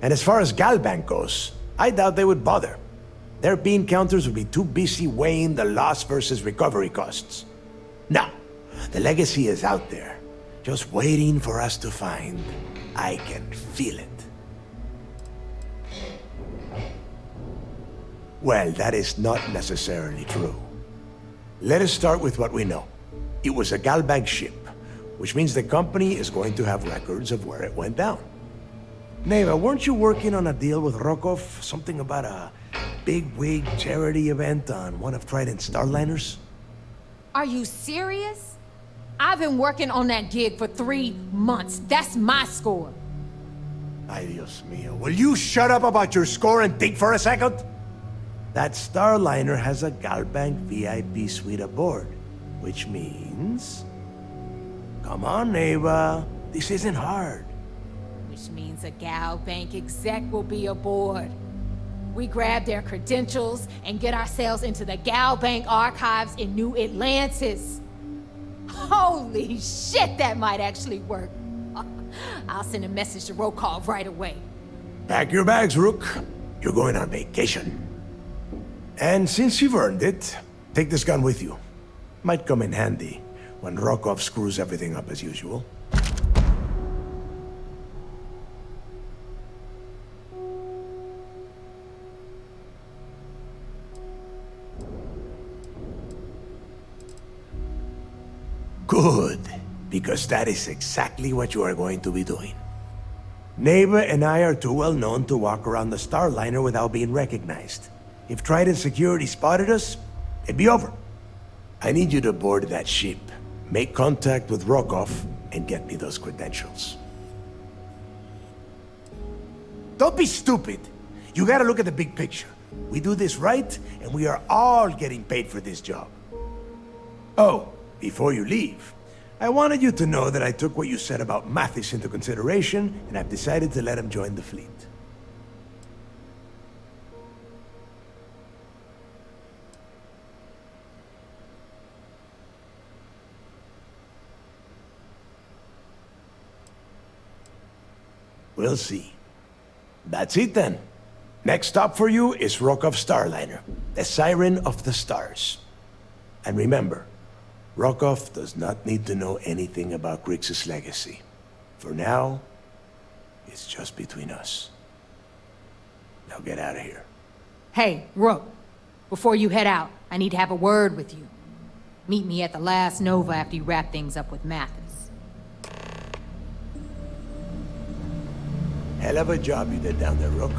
And as far as Galbank goes, I doubt they would bother. Their bean counters would be too busy weighing the loss versus recovery costs. Now, the legacy is out there, just waiting for us to find. I can feel it. Well, that is not necessarily true. Let us start with what we know. It was a Galbank ship, which means the company is going to have records of where it went down. Neva, weren't you working on a deal with Rokov? Something about a big-wig charity event on one of Trident's Starliners? Are you serious? I've been working on that gig for 3 months. That's my score. Ay, Dios mío. Will you shut up about your score and think for a second? That Starliner has a Galbank VIP suite aboard, which means... Come on, Ava. This isn't hard. Which means a Gal Bank exec will be aboard. We grab their credentials and get ourselves into the Gal Bank archives in New Atlantis. Holy shit, that might actually work. I'll send a message to Rokov right away. Pack your bags, Rook. You're going on vacation. And since you've earned it, take this gun with you. Might come in handy when Rokov screws everything up as usual. Good, because that is exactly what you are going to be doing. Neva and I are too well known to walk around the Starliner without being recognized. If Trident Security spotted us, it'd be over. I need you to board that ship, make contact with Rokov, and get me those credentials. Don't be stupid. You gotta look at the big picture. We do this right, and we are all getting paid for this job. Oh, before you leave, I wanted you to know that I took what you said about Mathis into consideration, and I've decided to let him join the fleet. We'll see. That's it then. Next stop for you is Rokov Starliner, the Siren of the Stars. And remember, Rokov does not need to know anything about Grixis' legacy. For now, it's just between us. Now get out of here. Hey, Rook, before you head out, I need to have a word with you. Meet me at the last Nova after you wrap things up with Mathis. Hell of a job you did down there, Rook.